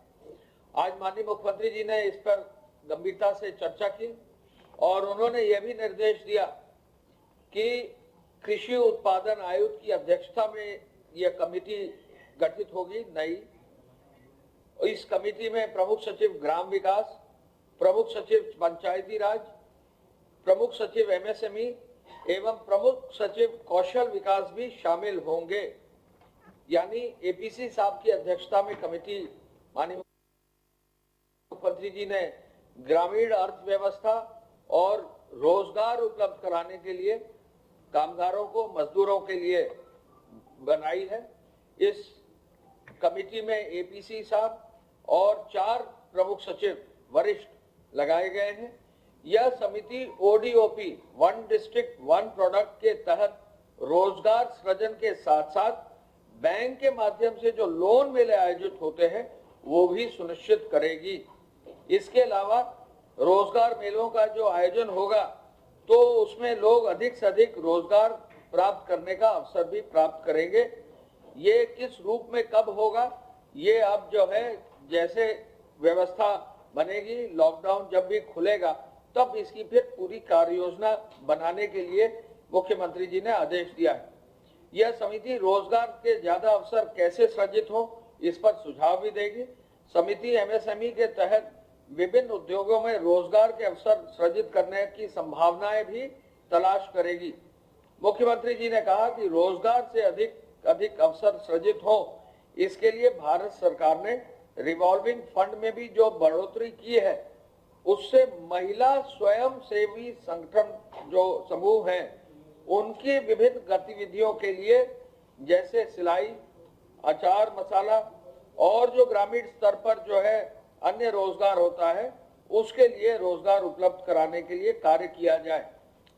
आज माननीय मुख्यमंत्री जी ने इस पर गंभीरता से चर्चा की और उन्होंने यह भी निर्देश दिया कि कृषि उत्पादन आयुक्त की अध्यक्षता में यह कमेटी गठित होगी नई। इस कमेटी में प्रमुख सचिव ग्राम विकास, प्रमुख सचिव पंचायती राज, प्रमुख सचिव एमएसएमई एवं प्रमुख सचिव कौशल विकास भी शामिल होंगे। यानी एपीसी साहब की अध्यक्षता में कमेटी माननीय मुख्यमंत्री जी ने ग्रामीण अर्थव्यवस्था और रोजगार उपलब्ध कराने के लिए कामगारों को, मजदूरों के लिए बनाई है। इस कमेटी में एपीसी साहब और 4 प्रमुख सचिव वरिष्ठ लगाए गए हैं। यह समिति ODOP, one district one product के तहत रोजगार सृजन के साथ साथ बैंक के माध्यम से जो लोन मेले आयोजित होते हैं वो भी सुनिश्चित करेगी। इसके अलावा रोजगार मेलों का जो आयोजन होगा तो उसमें लोग अधिक से अधिक रोजगार प्राप्त करने का अवसर भी प्राप्त करेंगे। ये किस रूप में कब होगा ये अब जो है जैसे व्यवस्था बनेगी, लॉकडाउन जब भी खुलेगा तब इसकी फिर पूरी कार्य योजना बनाने के लिए मुख्यमंत्री जी ने आदेश दिया है। यह समिति रोजगार के ज्यादा अवसर कैसे सृजित हो इस पर सुझाव भी देगी। समिति एमएसएमई के तहत विभिन्न उद्योगों में रोजगार के अवसर सृजित करने की संभावनाएं भी तलाश करेगी। मुख्यमंत्री जी ने कहा कि रोजगार से अधिक अवसर सृजित हो, इसके लिए भारत सरकार ने रिवॉल्विंग फंड में भी जो बढ़ोतरी की है उससे महिला स्वयं सेवी संगठन जो समूह हैं उनकी विभिन्न गतिविधियों के लिए जैसे सिलाई, अचार मसाला और जो ग्रामीण स्तर पर जो है अन्य रोजगार होता है उसके लिए रोजगार उपलब्ध कराने के लिए कार्य किया जाए।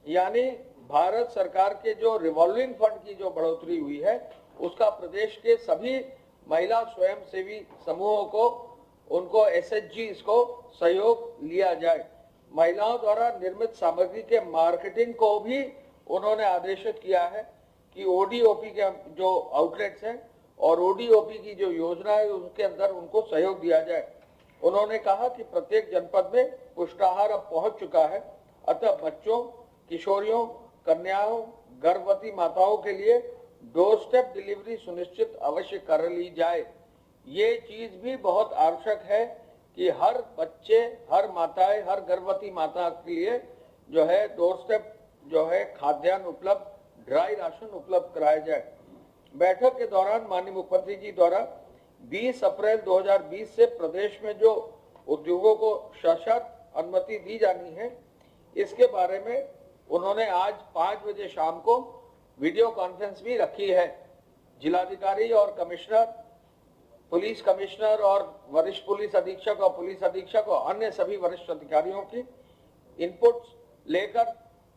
यानी भारत सरकार के जो रिवॉल्विंग फंड की जो बढ़ोतरी हुई है उसका प्रदेश के सभी महिला स्वयंसेवी समूहों को, उनको एसएचजी को सहयोग लिया जाए। महिलाओं द्वारा निर्मित सामग्री के मार्केटिंग को भी उन्होंने आदेशित किया है कि ओडीओपी के जो आउटलेट्स हैं और ओडीओपी की जो योजना है उसके अंदर उनको सहयोग दिया जाए। उन्होंने कहा कि प्रत्येक जनपद में पुष्टाहार अब पहुंच चुका है, अतः बच्चों, किशोरियों, कन्याओं, गर्भवती माताओं के लिए डोर स्टेप डिलीवरी सुनिश्चित अवश्य कर ली जाए। ये चीज भी बहुत आवश्यक है कि हर बच्चे, हर माताएं, हर गर्भवती माता के लिए जो है डोर स्टेप जो है खाद्यान्न उपलब्ध, ड्राई राशन उपलब्ध कराया जाए। बैठक के दौरान माननीय मुख्यमंत्री जी द्वारा 20 अप्रैल 2020 से प्रदेश में जो उद्योगों को सशर्त अनुमति दी जानी है, इसके बारे में उन्होंने आज 5 बजे शाम को वीडियो कॉन्फ्रेंस भी रखी है। जिलाधिकारी और कमिश्नर, पुलिस कमिश्नर और वरिष्ठ पुलिस अधीक्षक और पुलिस अधीक्षक और अन्य सभी वरिष्ठ अधिकारियों की इनपुट्स लेकर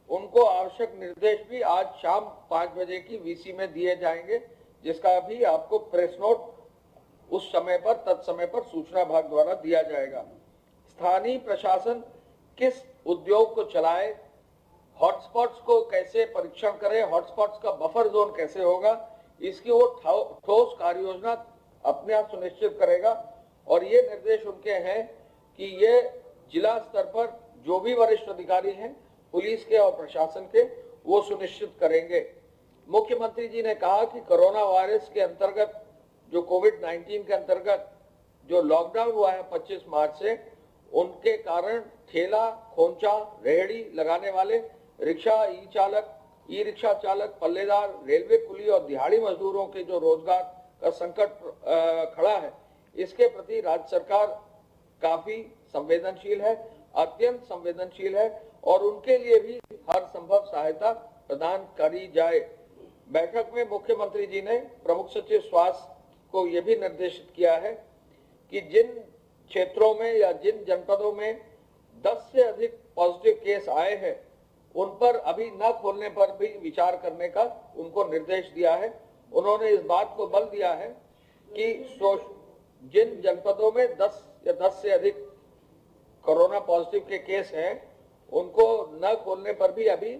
उनको आवश्यक निर्देश भी आज शाम 5 बजे की वीसी में दिए जाएंगे, जिसका भी आपको प्रेस नोट उस समय पर तत्समय पर सूचना विभाग द्वारा दिया जाएगा। स्थानीय प्रशासन किस उद्योग को चलाए, हॉटस्पॉट्स को कैसे परीक्षण करे, हॉटस्पॉट्स का बफर जोन कैसे होगा, इसकी वो ठोस कार्य योजना अपने आप सुनिश्चित करेगा। और ये निर्देश उनके हैं कि ये जिला स्तर पर जो भी वरिष्ठ अधिकारी हैं पुलिस के और प्रशासन के, वो सुनिश्चित करेंगे। मुख्यमंत्री जी ने कहा कि कोरोना वायरस के अंतर्गत, जो कोविड-19 के अंतर्गत जो लॉकडाउन हुआ है 25 मार्च से, उनके कारण ठेला, खोंचा, रेहड़ी लगाने वाले, रिक्शा, ई रिक्शा चालक, पल्लेदार, रेलवे कुली और दिहाड़ी मजदूरों के जो रोजगार का संकट खड़ा है, इसके प्रति राज्य सरकार काफी संवेदनशील है, अत्यंत संवेदनशील है और उनके लिए भी हर संभव सहायता प्रदान करी जाए। बैठक में मुख्यमंत्री जी ने प्रमुख सचिव स्वास्थ्य को यह भी निर्देशित किया है कि जिन क्षेत्रों में या जिन जनपदों में 10 से अधिक पॉजिटिव केस आए हैं, उन पर अभी न खोलने पर भी विचार करने का उनको निर्देश दिया है। उन्होंने इस बात को बल दिया है कि जिन जनपदों में 10 या 10 से अधिक कोरोना पॉजिटिव के केस हैं, उनको न खोलने पर भी अभी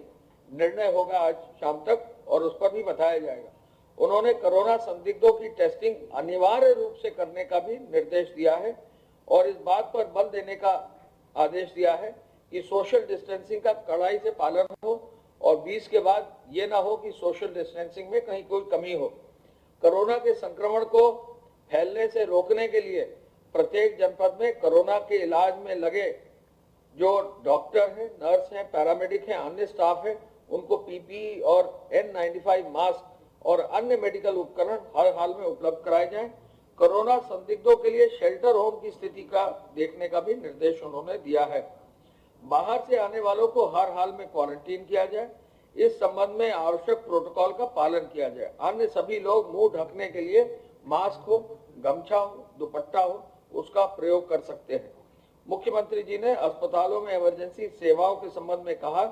निर्णय होगा आज शाम तक और उस पर भी बताया जाएगा। उन्होंने कोरोना संदिग्धों की टेस्टिंग अनिवार्य रूप से करने का भी निर्देश दिया है और इस बात पर बल देने का आदेश दिया है कि सोशल डिस्टेंसिंग का कड़ाई से पालन हो और 20 के बाद ये ना हो कि सोशल डिस्टेंसिंग में कहीं कोई कमी हो। कोरोना के संक्रमण को फैलने से रोकने के लिए प्रत्येक जनपद में कोरोना के इलाज में लगे जो डॉक्टर हैं, नर्स हैं, पैरामेडिक हैं, अन्य स्टाफ हैं, उनको पीपीई और N95 मास्क और अन्य मेडिकल उपकरण हर हाल में उपलब्ध कराए जाएं। कोरोना संदिग्धों के लिए शेल्टर होम की स्थिति का देखने का भी निर्देश उन्होंने दिया है। बाहर से आने वालों को हर हाल में क्वारंटीन किया जाए, इस संबंध में आवश्यक प्रोटोकॉल का पालन किया जाए। अन्य सभी लोग मुंह ढकने के लिए मास्क हो, गमछा हो, दुपट्टा हो, उसका प्रयोग कर सकते हैं। मुख्यमंत्री जी ने अस्पतालों में इमरजेंसी सेवाओं के संबंध में कहा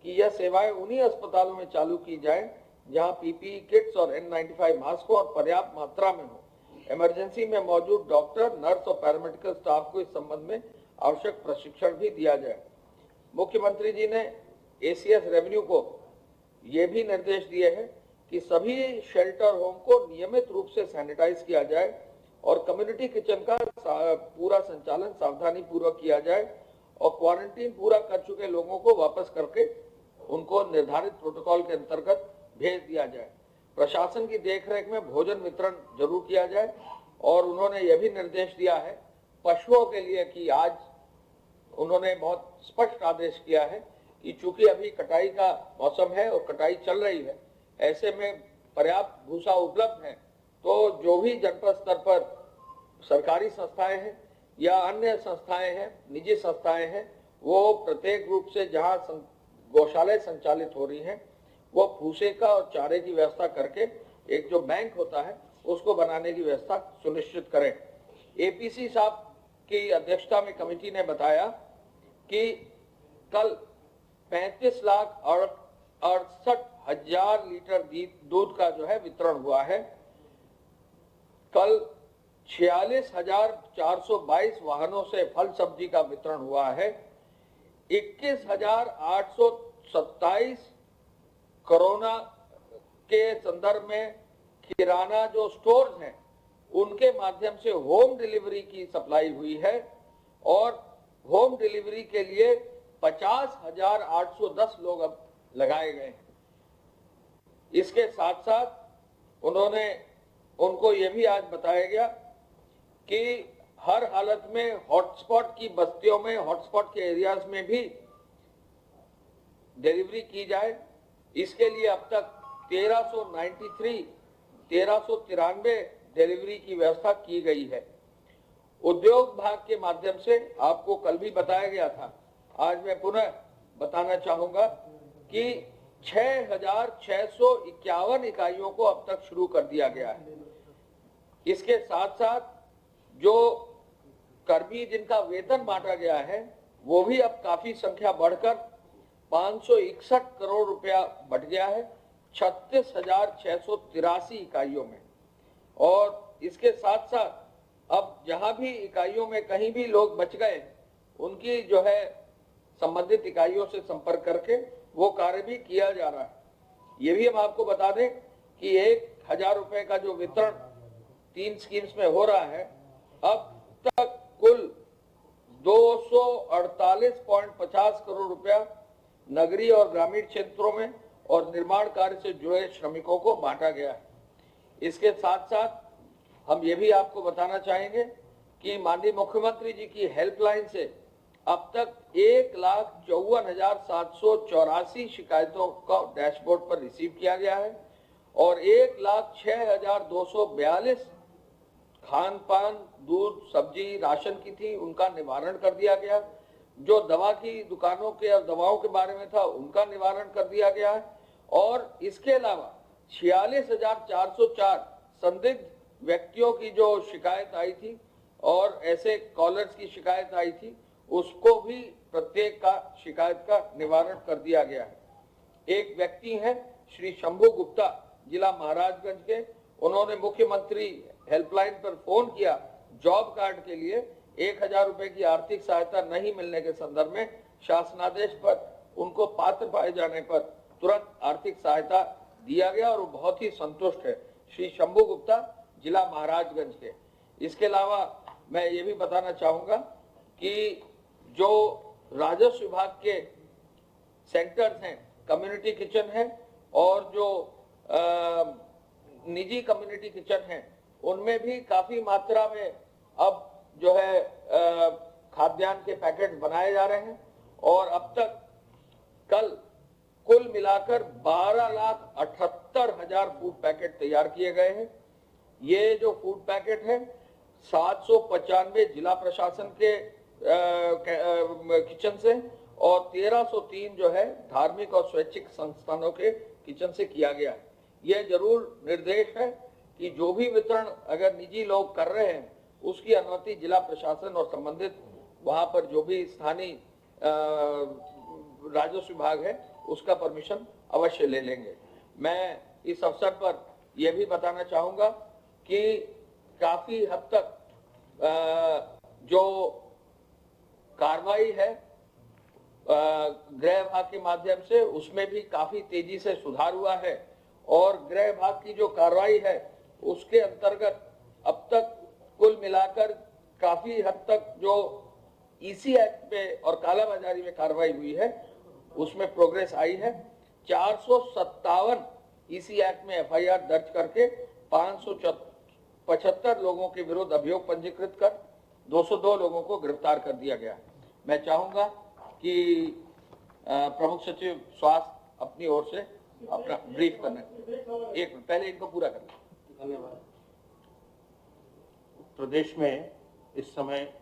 कि यह सेवाएं उन्हीं अस्पतालों में चालू की जाए जहां पीपीई किट्स और N95 मास्क हो और पर्याप्त मात्रा में हो। इमरजेंसी में मौजूद डॉक्टर, नर्स और पैरामेडिकल स्टाफ को इस संबंध में आवश्यक प्रशिक्षण भी दिया जाए। मुख्यमंत्री जी ने ACS रेवेन्यू को ये भी निर्देश दिए हैं कि सभी शेल्टर होम को नियमित रूप से सैनिटाइज किया जाए और कम्युनिटी किचन का पूरा संचालन सावधानी पूर्वक किया जाए और क्वारंटीन पूरा कर चुके लोगों को वापस करके उनको निर्धारित प्रोटोकॉल के अंतर्गत भेज दिया जाए। प्रशासन की देखरेख में भोजन वितरण जरूर किया जाए और उन्होंने यह भी निर्देश दिया है पशुओं के लिए कि आज उन्होंने बहुत स्पष्ट आदेश किया है कि चूंकि अभी कटाई का मौसम है और कटाई चल रही है, ऐसे में पर्याप्त भूसा उपलब्ध है, तो जो भी जनपद स्तर पर सरकारी संस्थाएं हैं या अन्य संस्थाएं हैं, निजी संस्थाएं हैं, वो प्रत्येक रूप से जहां गौशालाएं संचालित हो रही हैं, वो भूसे का और चारे की व्यवस्था करके एक जो बैंक होता है उसको बनाने की व्यवस्था सुनिश्चित करें। APC साहब की अध्यक्षता में कमेटी ने बताया कि कल 35,68,000 लीटर दूध का जो है वितरण हुआ है। कल 46,422 वाहनों से फल सब्जी का वितरण हुआ है। 21,827 कोरोना के संदर्भ में किराना जो स्टोर्स हैं उनके माध्यम से होम डिलीवरी की सप्लाई हुई है और होम डिलीवरी के लिए 50,810 लोग अब लगाए गए हैं। इसके साथ साथ उनको ये भी आज बताया गया कि हर हालत में हॉटस्पॉट की बस्तियों में, हॉटस्पॉट के एरियाज में भी डिलीवरी की जाए। इसके लिए अब तक 1393 डिलीवरी की व्यवस्था की गई है। उद्योग विभाग के माध्यम से आपको कल भी बताया गया था, आज मैं पुनः बताना चाहूंगा कि 6,651 इकाइयों को अब तक शुरू कर दिया गया है। इसके साथ साथ जो कर्मी जिनका वेतन बांटा गया है वो भी अब काफी संख्या बढ़कर 561 करोड़ रुपया बढ़ गया है 36,683 इकाइयों में। और इसके साथ साथ अब जहां भी इकाइयों में कहीं भी लोग बच गए उनकी जो है संबंधित इकाइयों से संपर्क करके वो कार्य भी किया जा रहा है। ये भी हम आपको बता दें कि 1,000 रुपए का जो वितरण 3 स्कीम्स में हो रहा है, अब तक कुल 248.50 करोड़ रुपया नगरीय और ग्रामीण क्षेत्रों में और निर्माण कार्य से जुड़े श्रमिकों को बांटा गया है। इसके साथ साथ हम ये भी आपको बताना चाहेंगे कि माननीय मुख्यमंत्री जी की हेल्पलाइन से अब तक 1,54,784 शिकायतों का डैशबोर्ड पर रिसीव किया गया है और 1,06,242 खान पान, दूध, सब्जी, राशन की थी उनका निवारण कर दिया गया। जो दवा की दुकानों के और दवाओं के बारे में था उनका निवारण कर दिया गया है और इसके अलावा 46,404 संदिग्ध व्यक्तियों की जो शिकायत आई थी और ऐसे कॉलर्स की शिकायत आई थी उसको भी प्रत्येक का शिकायत का निवारण कर दिया गया है। एक व्यक्ति हैं श्री शंभू गुप्ता, जिला महाराजगंज के, उन्होंने मुख्यमंत्री हेल्पलाइन पर फोन किया जॉब कार्ड के लिए। 1,000 रुपए की आर्थिक सहायता नहीं मिलने के संदर्भ में शासनादेश पर उनको पात्र पाए जाने पर तुरंत आर्थिक सहायता दिया गया और वो बहुत ही संतुष्ट है। श्री शंभू गुप्ता, जिला महाराजगंज के। इसके अलावा मैं ये भी बताना चाहूंगा कि जो राजस्व विभाग के सेंटर्स हैं, कम्युनिटी किचन है और जो निजी कम्युनिटी किचन है, उनमें भी काफी मात्रा में अब जो है खाद्यान्न के पैकेट बनाए जा रहे हैं और अब तक कल कुल मिलाकर 12,78,000 फूड पैकेट तैयार किए गए हैं। ये जो फूड पैकेट है 795 जिला प्रशासन के किचन से और 1303 जो है धार्मिक और स्वैच्छिक संस्थानों के किचन से किया गया है। यह जरूर निर्देश है कि जो भी वितरण अगर निजी लोग कर रहे हैं उसकी अनुमति जिला प्रशासन और संबंधित वहां पर जो भी स्थानीय राजस्व विभाग है उसका परमिशन अवश्य ले लेंगे। मैं इस अवसर पर यह भी बताना चाहूंगा कि काफी हद तक जो कार्रवाई है गृह विभाग के माध्यम से उसमें भी काफी तेजी से सुधार हुआ है और गृह विभाग की जो कार्रवाई है उसके अंतर्गत अब तक कुल मिलाकर काफी हद तक जो ईसी एक्ट पे और कालाबाजारी में कार्रवाई हुई है उसमें प्रोग्रेस आई है। 457 ईसी एक्ट में एफआईआर दर्ज करके 575 लोगों के विरुद्ध अभियोग पंजीकृत कर 202 लोगों को गिरफ्तार कर दिया गया। मैं चाहूंगा कि प्रमुख सचिव स्वास्थ्य अपनी ओर से अपना ब्रीफ करना। एक पहले इनको पूरा करना। धन्यवाद। प्रदेश में इस समय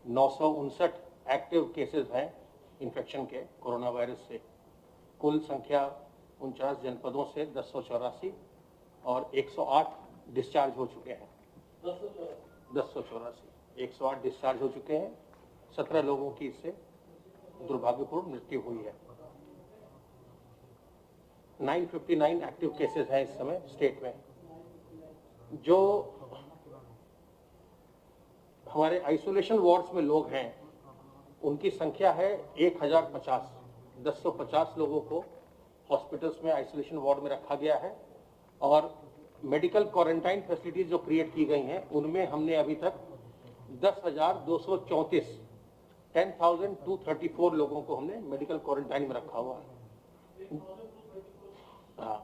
959 एक्टिव केसेस हैं इन्फेक्शन के कोरोना वायरस से। कुल संख्या 49 जनपदों से 1084 और 108 डिस्चार्ज हो चुके हैं। 1084 108 डिस्चार्ज हो चुके हैं। 17 लोगों की इससे दुर्भाग्यपूर्ण मृत्यु हुई है। 959 एक्टिव केसेस हैं इस समय स्टेट में। जो हमारे आइसोलेशन वार्ड्स में लोग हैं उनकी संख्या है 1050। 1050 लोगों को हॉस्पिटल्स में आइसोलेशन वार्ड में रखा गया है और मेडिकल क्वारंटाइन फैसिलिटीज जो क्रिएट की गई हैं उनमें हमने अभी तक 10,234 10,234 लोगों को हमने मेडिकल क्वारंटाइन में रखा हुआ है।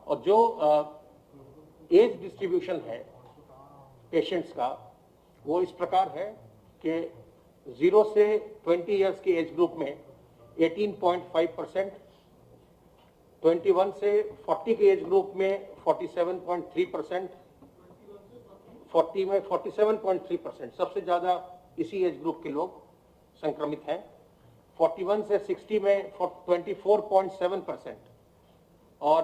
और जो एज डिस्ट्रीब्यूशन है पेशेंट्स का वो इस प्रकार है कि 0 से 20 इयर्स के एज ग्रुप में 18.5%, 21 से 40 के एज ग्रुप में 47.3%, 40 में 47.3%, सबसे ज्यादा इसी एज ग्रुप के लोग संक्रमित हैं। 41 से 60 में 24.7% और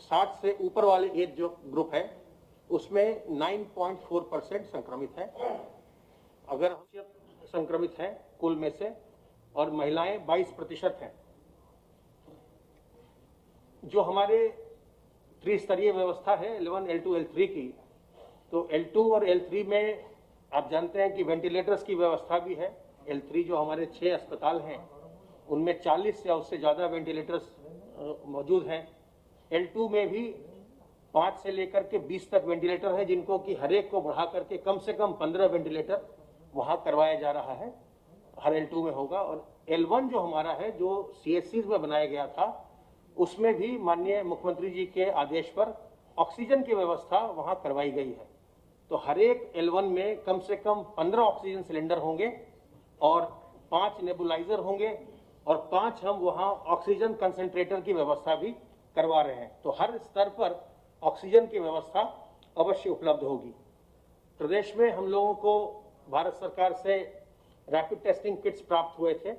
60 से ऊपर वाले एज जो ग्रुप है उसमें 9.4% संक्रमित है। अगर हम संक्रमित हैं कुल में से और महिलाएं 22% हैं। जो हमारे त्रिस्तरीय व्यवस्था है L1, L2, L3 की, तो L2 और L3 में आप जानते हैं कि वेंटिलेटर्स की व्यवस्था भी है। L3 जो हमारे 6 अस्पताल हैं उनमें 40 या उससे ज़्यादा वेंटिलेटर्स मौजूद हैं। L2 में भी 5 से लेकर के 20 तक वेंटिलेटर हैं जिनको कि हर एक को बढ़ा करके कम से कम 15 वेंटिलेटर वहां करवाया जा रहा है, हर L2 में होगा। और L1 जो हमारा है जो CHCs में बनाया गया था उसमें भी माननीय मुख्यमंत्री जी के आदेश पर ऑक्सीजन की व्यवस्था वहां करवाई गई है। तो हर एक L1 में कम से कम 15 ऑक्सीजन सिलेंडर होंगे और 5 नेबुलाइजर होंगे और 5 हम वहां ऑक्सीजन कंसंट्रेटर की व्यवस्था भी करवा रहे हैं। तो हर स्तर पर ऑक्सीजन की व्यवस्था अवश्य उपलब्ध होगी। प्रदेश में हम लोगों को भारत सरकार से रैपिड टेस्टिंग किट्स प्राप्त हुए थे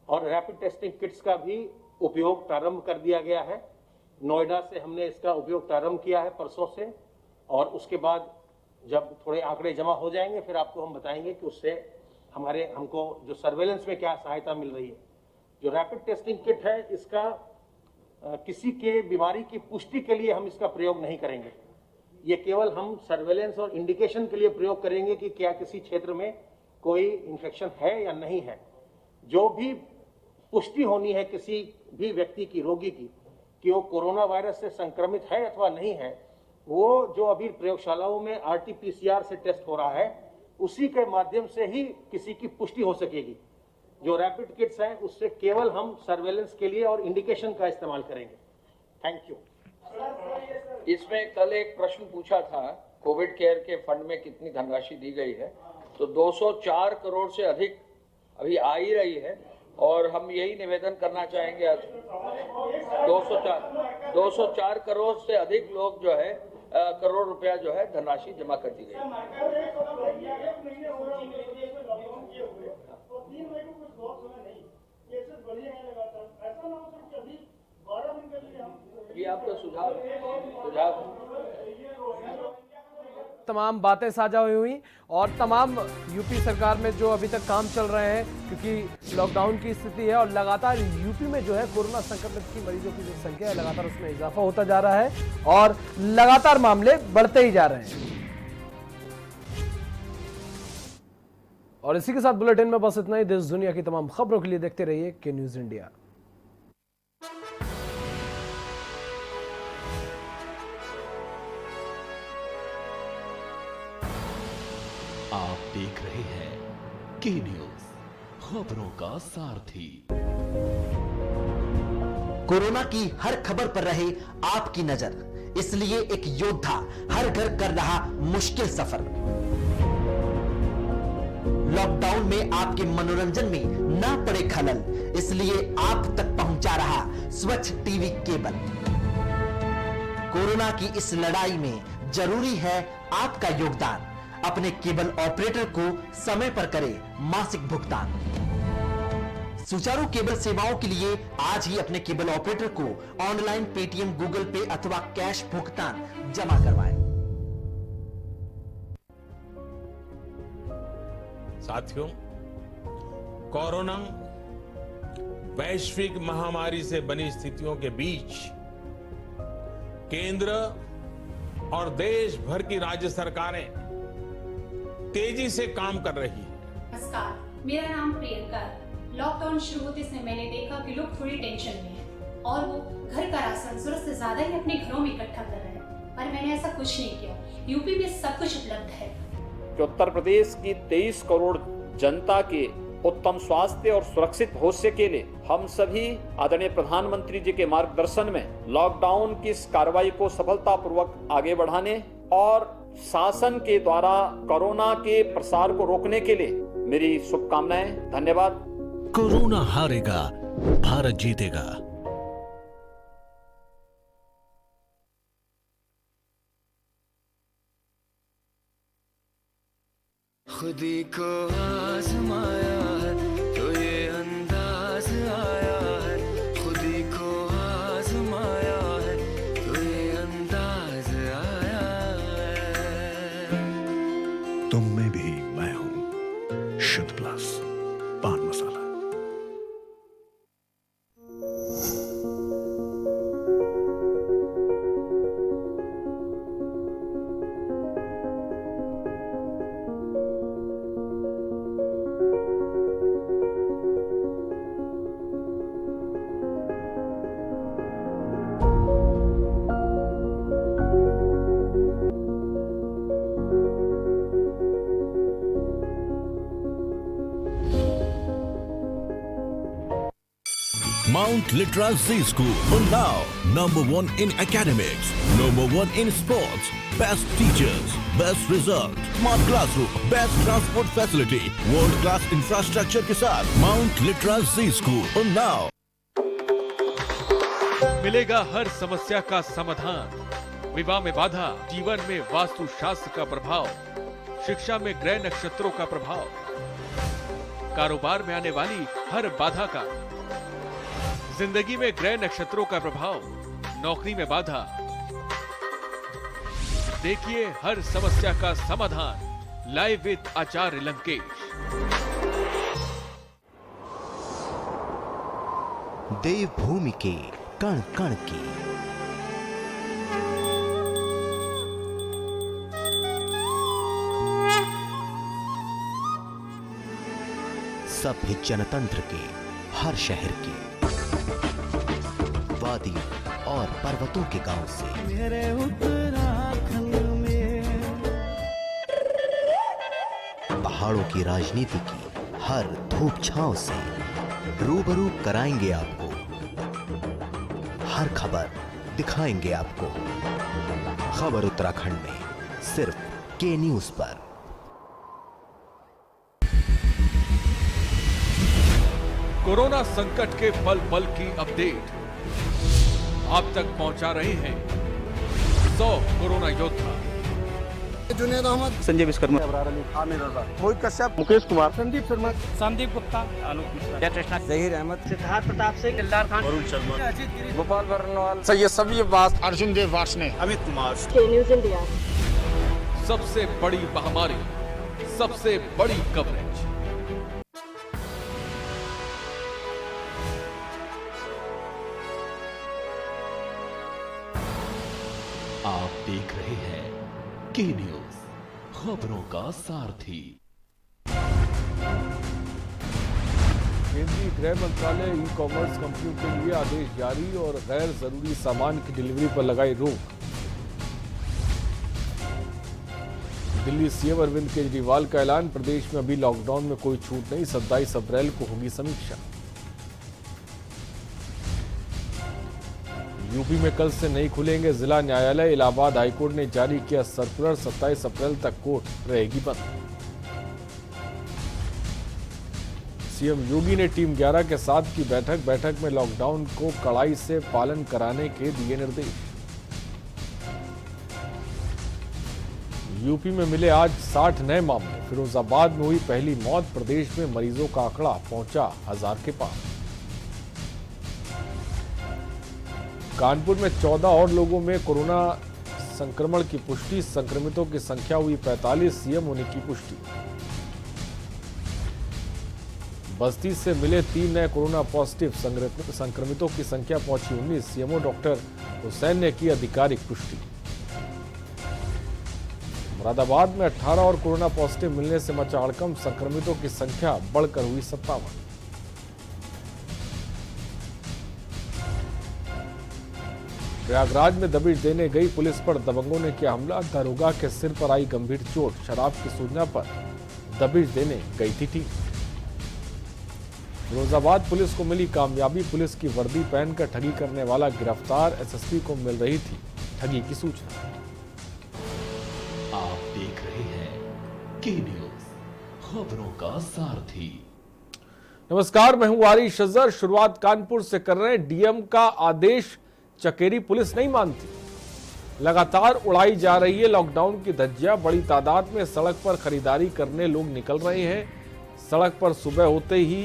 और रैपिड टेस्टिंग किट्स का भी उपयोग प्रारंभ कर दिया गया है। नोएडा से हमने इसका उपयोग प्रारंभ किया है परसों से, और उसके बाद जब थोड़े आंकड़े जमा हो जाएंगे फिर आपको हम बताएंगे कि उससे हमको जो सर्वेलेंस में क्या सहायता मिल रही है। जो रैपिड टेस्टिंग किट है इसका किसी के बीमारी की पुष्टि के लिए हम इसका प्रयोग नहीं करेंगे। ये केवल हम सर्वेलेंस और इंडिकेशन के लिए प्रयोग करेंगे कि क्या किसी क्षेत्र में कोई इन्फेक्शन है या नहीं है। जो भी पुष्टि होनी है किसी भी व्यक्ति की, रोगी की, कि वो कोरोना वायरस से संक्रमित है अथवा नहीं है, वो जो अभी प्रयोगशालाओं में RT-PCR से टेस्ट हो रहा है उसी के माध्यम से ही किसी की पुष्टि हो सकेगी। जो रैपिड किट्स हैं उससे केवल हम सर्वेलेंस के लिए और इंडिकेशन का इस्तेमाल करेंगे। Thank you. इसमें कल एक प्रश्न पूछा था, कोविड केयर के फंड में कितनी धनराशि दी गई है, तो 204 करोड़ से अधिक अभी आ ही रही है और हम यही निवेदन करना चाहेंगे। 204 करोड़ से अधिक लोग जो है करोड़ रुपया जो है धनराशि जमा कर दी गई। ये आपका सुझाव तमाम बातें साझा हुई और तमाम यूपी सरकार में जो अभी तक काम चल रहे हैं, क्योंकि लॉकडाउन की स्थिति है और लगातार यूपी में जो है कोरोना संक्रमित की मरीजों की जो संख्या है लगातार उसमें इजाफा होता जा रहा है और लगातार मामले बढ़ते ही जा रहे हैं। और इसी के साथ बुलेटिन में बस इतना ही। देश दुनिया की तमाम खबरों के लिए देखते रहिए के न्यूज इंडिया। आप देख रहे हैं के न्यूज, खबरों का सारथी। कोरोना की हर खबर पर रहे आपकी नजर, इसलिए एक योद्धा हर घर कर रहा मुश्किल सफर। लॉकडाउन में आपके मनोरंजन में ना पड़े खलल, इसलिए आप तक पहुंचा रहा स्वच्छ टीवी केबल। कोरोना की इस लड़ाई में जरूरी है आपका योगदान। अपने केबल ऑपरेटर को समय पर करें मासिक भुगतान। सुचारू केबल सेवाओं के लिए आज ही अपने केबल ऑपरेटर को ऑनलाइन पेटीएम, गूगल पे अथवा कैश भुगतान जमा करवाएं। साथियों, कोरोना वैश्विक महामारी से बनी स्थितियों के बीच केंद्र और देश भर की राज्य सरकारें तेजी से काम कर रही है। नमस्कार, मेरा नाम प्रियंका है। लॉकडाउन शुरू होते समय मैंने देखा कि लोग थोड़ी टेंशन में हैं और वो घर का राशन जरूरत से ज्यादा ही अपने घरों में इकट्ठा कर रहे हैं, पर मैंने ऐसा कुछ नहीं किया। यूपी में सब कुछ उपलब्ध है। कि उत्तर प्रदेश की 23 करोड़ जनता के उत्तम स्वास्थ्य और सुरक्षित भविष्य के लिए हम सभी आदरणीय प्रधानमंत्री जी के मार्गदर्शन में लॉकडाउन की इस कार्रवाई को सफलतापूर्वक आगे बढ़ाने और शासन के द्वारा कोरोना के प्रसार को रोकने के लिए मेरी शुभकामनाएं। धन्यवाद। कोरोना हारेगा, भारत जीतेगा। खुदी को आजमाया है तो ये अंदाज आया है, खुदी को आजमाया है तो ये अंदाज आया है। तुम में भी मैं हूं, शुद्ध प्लस पान मसाला। Mount Litra Z School, Unnao, #1 in academics, #1 in sports, best teachers, best result, smart classroom, best transport facility, world class infrastructure के साथ Mount Litra Z School, Unnao। मिलेगा हर समस्या का समाधान। विवाह में बाधा, जीवन में वास्तु शास्त्र का प्रभाव, शिक्षा में ग्रह नक्षत्रों का प्रभाव, कारोबार में आने वाली हर बाधा का, जिंदगी में ग्रह नक्षत्रों का प्रभाव, नौकरी में बाधा। देखिए हर समस्या का समाधान लाइव विद आचार्य लंकेश। देवभूमि के कण कण की सभ्य जनतंत्र के हर शहर के वादी और पर्वतों के गांव से मेरे उत्तराखंड में पहाड़ों की राजनीति की हर धूप छांव से रूबरू कराएंगे आपको। हर खबर दिखाएंगे आपको। खबर उत्तराखंड में सिर्फ के न्यूज पर। कोरोना संकट के पल पल की अपडेट आप तक पहुंचा रहे हैं 100 कोरोना योद्धा। जुनेद अहमद, संजय विश्वकर्मा, आमिर रजा, मोहित कश्यप, मुकेश कुमार, संदीप शर्मा, संदीप गुप्ता, अनूप मिश्रा, जहीर अहमद, सिद्धार्थ प्रताप सिंह, दिलदार खान, वरुण शर्मा, अजीत गिरी, गोपाल वर्णवाल, सैयद सभी अब्बास, अर्जुन देव वार्ष्णे, अमित कुमार। News India. सबसे बड़ी महामारी, सबसे बड़ी कवरेज। आप देख रहे हैं के न्यूज, खबरों का सारथी। केंद्रीय गृह मंत्रालय ई कॉमर्स कंपनियों के लिए आदेश जारी और गैर जरूरी सामान की डिलीवरी पर लगाई रोक। दिल्ली सीएम अरविंद केजरीवाल का ऐलान, प्रदेश में अभी लॉकडाउन में कोई छूट नहीं, 27 अप्रैल को होगी समीक्षा। यूपी में कल से नहीं खुलेंगे जिला न्यायालय, इलाहाबाद हाईकोर्ट ने जारी किया सर्कुलर, 27 अप्रैल तक कोर्ट रहेगी बंद। सीएम योगी ने टीम 11 के साथ की बैठक में लॉकडाउन को कड़ाई से पालन कराने के दिए निर्देश। यूपी में मिले आज 60 नए मामले, फिरोजाबाद में हुई पहली मौत, प्रदेश में मरीजों का आंकड़ा पहुंचा 1000 के पार। कानपुर में 14 और लोगों में कोरोना संक्रमण की पुष्टि, संक्रमितों की संख्या हुई 45, सीएम होने की पुष्टि। बस्ती से मिले 3 नए कोरोना पॉजिटिव संक्रमितों की संख्या पहुंची 19। सीएमओ डॉक्टर हुसैन ने की आधिकारिक पुष्टि। मुरादाबाद में 18 और कोरोना पॉजिटिव मिलने से मचा हड़कंप, संक्रमितों की संख्या बढ़कर हुई 57। प्रयागराज में दबिश देने गई पुलिस पर दबंगों ने किया हमला, दारोगा के सिर पर आई गंभीर चोट, शराब की सूचना पर दबिश देने गई थी टीम। फिरोजाबाद पुलिस को मिली कामयाबी, पुलिस की वर्दी पहनकर ठगी करने वाला गिरफ्तार, एसएसपी को मिल रही थी ठगी की सूचना। आप देख रहे हैं के न्यूज, खबरों का सारथी। नमस्कार, मैं हूं आरिश अजहर। शुरुआत कानपुर से कर रहे हैं। डीएम का आदेश चकेरी पुलिस नहीं मानती, लगातार उड़ाई जा रही है लॉकडाउन की धज्जियां। बड़ी तादाद में सड़क पर खरीदारी करने लोग निकल रहे हैं। सड़क पर सुबह होते ही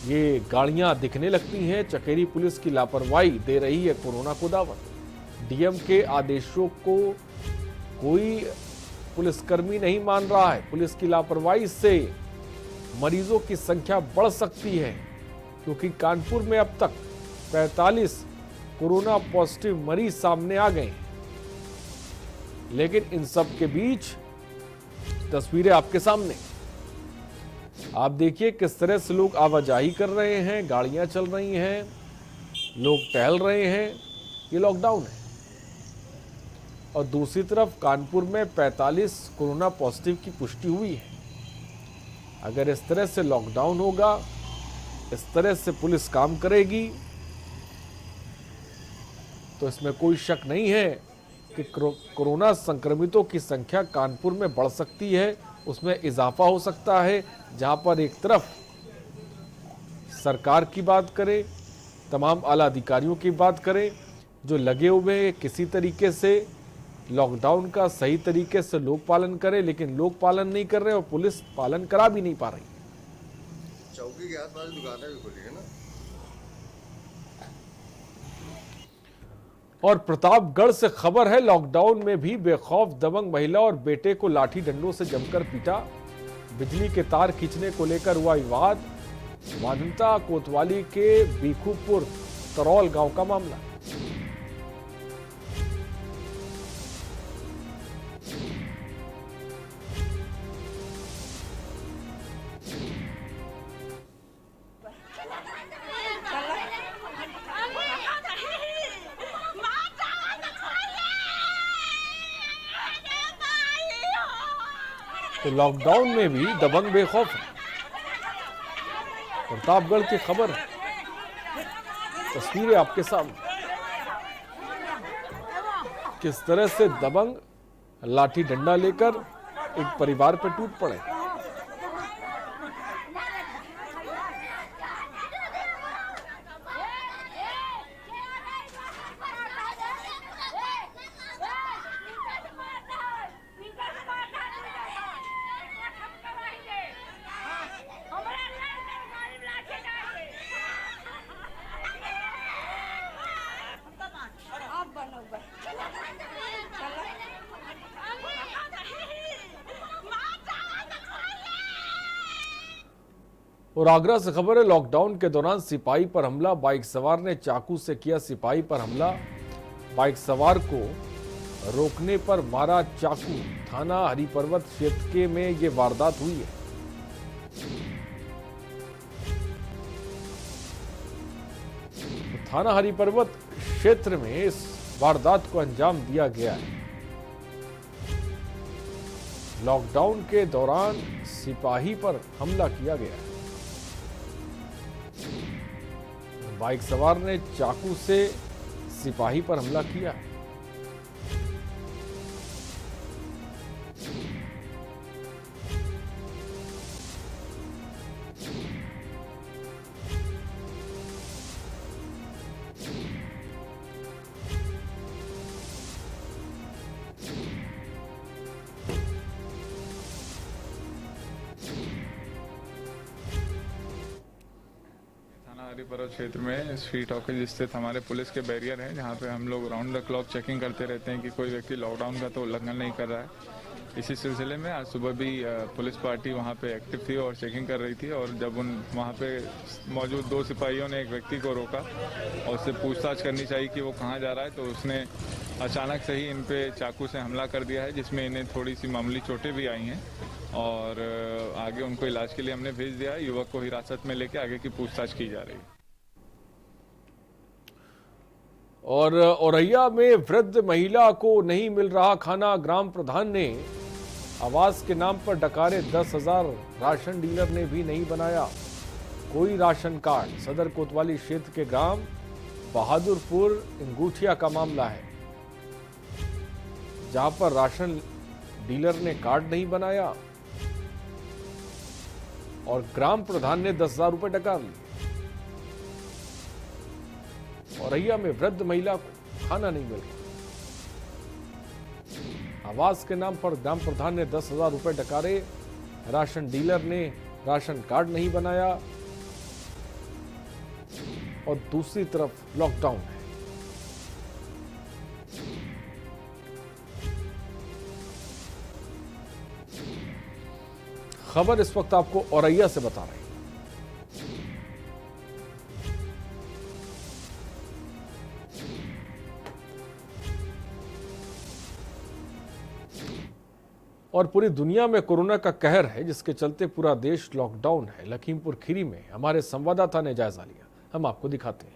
ये गाड़ियां दिखने लगती हैं। चकेरी पुलिस की लापरवाही दे रही है कोरोना को दावत। डीएम के आदेशों को कोई पुलिसकर्मी नहीं मान रहा है। पुलिस की लापरवाही से मरीजों की संख्या बढ़ सकती है, क्योंकि कानपुर में अब तक 45 कोरोना पॉजिटिव मरीज सामने आ गए। लेकिन इन सब के बीच तस्वीरें आपके सामने, आप देखिए किस तरह से लोग आवाजाही कर रहे हैं, गाड़ियां चल रही हैं, लोग टहल रहे हैं। ये लॉकडाउन है। और दूसरी तरफ कानपुर में 45 कोरोना पॉजिटिव की पुष्टि हुई है। अगर इस तरह से लॉकडाउन होगा, इस तरह से पुलिस काम करेगी, तो इसमें कोई शक नहीं है कि कोरोना संक्रमितों की संख्या कानपुर में बढ़ सकती है, उसमें इजाफा हो सकता है। जहां पर एक तरफ सरकार की बात करें, तमाम आला अधिकारियों की बात करें, जो लगे हुए हैं किसी तरीके से लॉकडाउन का सही तरीके से लोग पालन करें, लेकिन लोग पालन नहीं कर रहे और पुलिस पालन करा भी नहीं पा रही। चौकी के आसपास दुकानें भी खुली है ना। और प्रतापगढ़ से खबर है, लॉकडाउन में भी बेखौफ दबंग महिला और बेटे को लाठी डंडों से जमकर पीटा। बिजली के तार खींचने को लेकर हुआ विवाद। माधवता कोतवाली के बीखूपुर तरौल गांव का मामला। तो लॉकडाउन में भी दबंग बेखौफ है। प्रतापगढ़ की खबर है, तस्वीरें आपके सामने, किस तरह से दबंग लाठी डंडा लेकर एक परिवार पर टूट पड़े। और आगरा से खबर है, लॉकडाउन के दौरान सिपाही पर हमला, बाइक सवार ने चाकू से किया सिपाही पर हमला। बाइक सवार को रोकने पर मारा चाकू। थाना हरिपर्वत क्षेत्र में ये वारदात हुई है। थाना हरिपर्वत क्षेत्र में इस वारदात को अंजाम दिया गया है। लॉकडाउन के दौरान सिपाही पर हमला किया गया है। बाइक सवार ने चाकू से सिपाही पर हमला किया। हरिपर्वत क्षेत्र में स्ट्रीट ऑफिस स्थित हमारे पुलिस के बैरियर हैं, जहां पे हम लोग राउंड द क्लॉक चेकिंग करते रहते हैं कि कोई व्यक्ति लॉकडाउन का तो उल्लंघन नहीं कर रहा है। इसी सिलसिले में आज सुबह भी पुलिस पार्टी वहाँ पे एक्टिव थी और चेकिंग कर रही थी, और जब वहाँ पे मौजूद 2 सिपाहियों ने एक व्यक्ति को रोका और उससे पूछताछ करनी चाहिए कि वो कहाँ जा रहा है, तो उसने अचानक से ही इन पे चाकू से हमला कर दिया है, जिसमें इन्हें थोड़ी सी मामूली चोटें भी आई हैं और आगे उनको इलाज के लिए हमने भेज दिया है। युवक को हिरासत में लेके आगे की पूछताछ की जा रही है। और औरैया में वृद्ध महिला को नहीं मिल रहा खाना, ग्राम प्रधान ने आवास के नाम पर डकारे 10,000, राशन डीलर ने भी नहीं बनाया कोई राशन कार्ड। सदर कोतवाली क्षेत्र के ग्राम बहादुरपुर इंगूठिया का मामला है, जहां पर राशन डीलर ने कार्ड नहीं बनाया और ग्राम प्रधान ने 10,000 रुपए डकार लिए। औरैया में वृद्ध महिला को खाना नहीं मिल रहा, आवास के नाम पर ग्राम प्रधान ने 10,000 रुपए डकारे, राशन डीलर ने राशन कार्ड नहीं बनाया और दूसरी तरफ लॉकडाउन है। खबर इस वक्त आपको औरैया से बता रहे हैं। और पूरी दुनिया में कोरोना का कहर है, जिसके चलते पूरा देश लॉकडाउन है। लखीमपुर खीरी में हमारे संवाददाता ने जायजा लिया, हम आपको दिखाते हैं।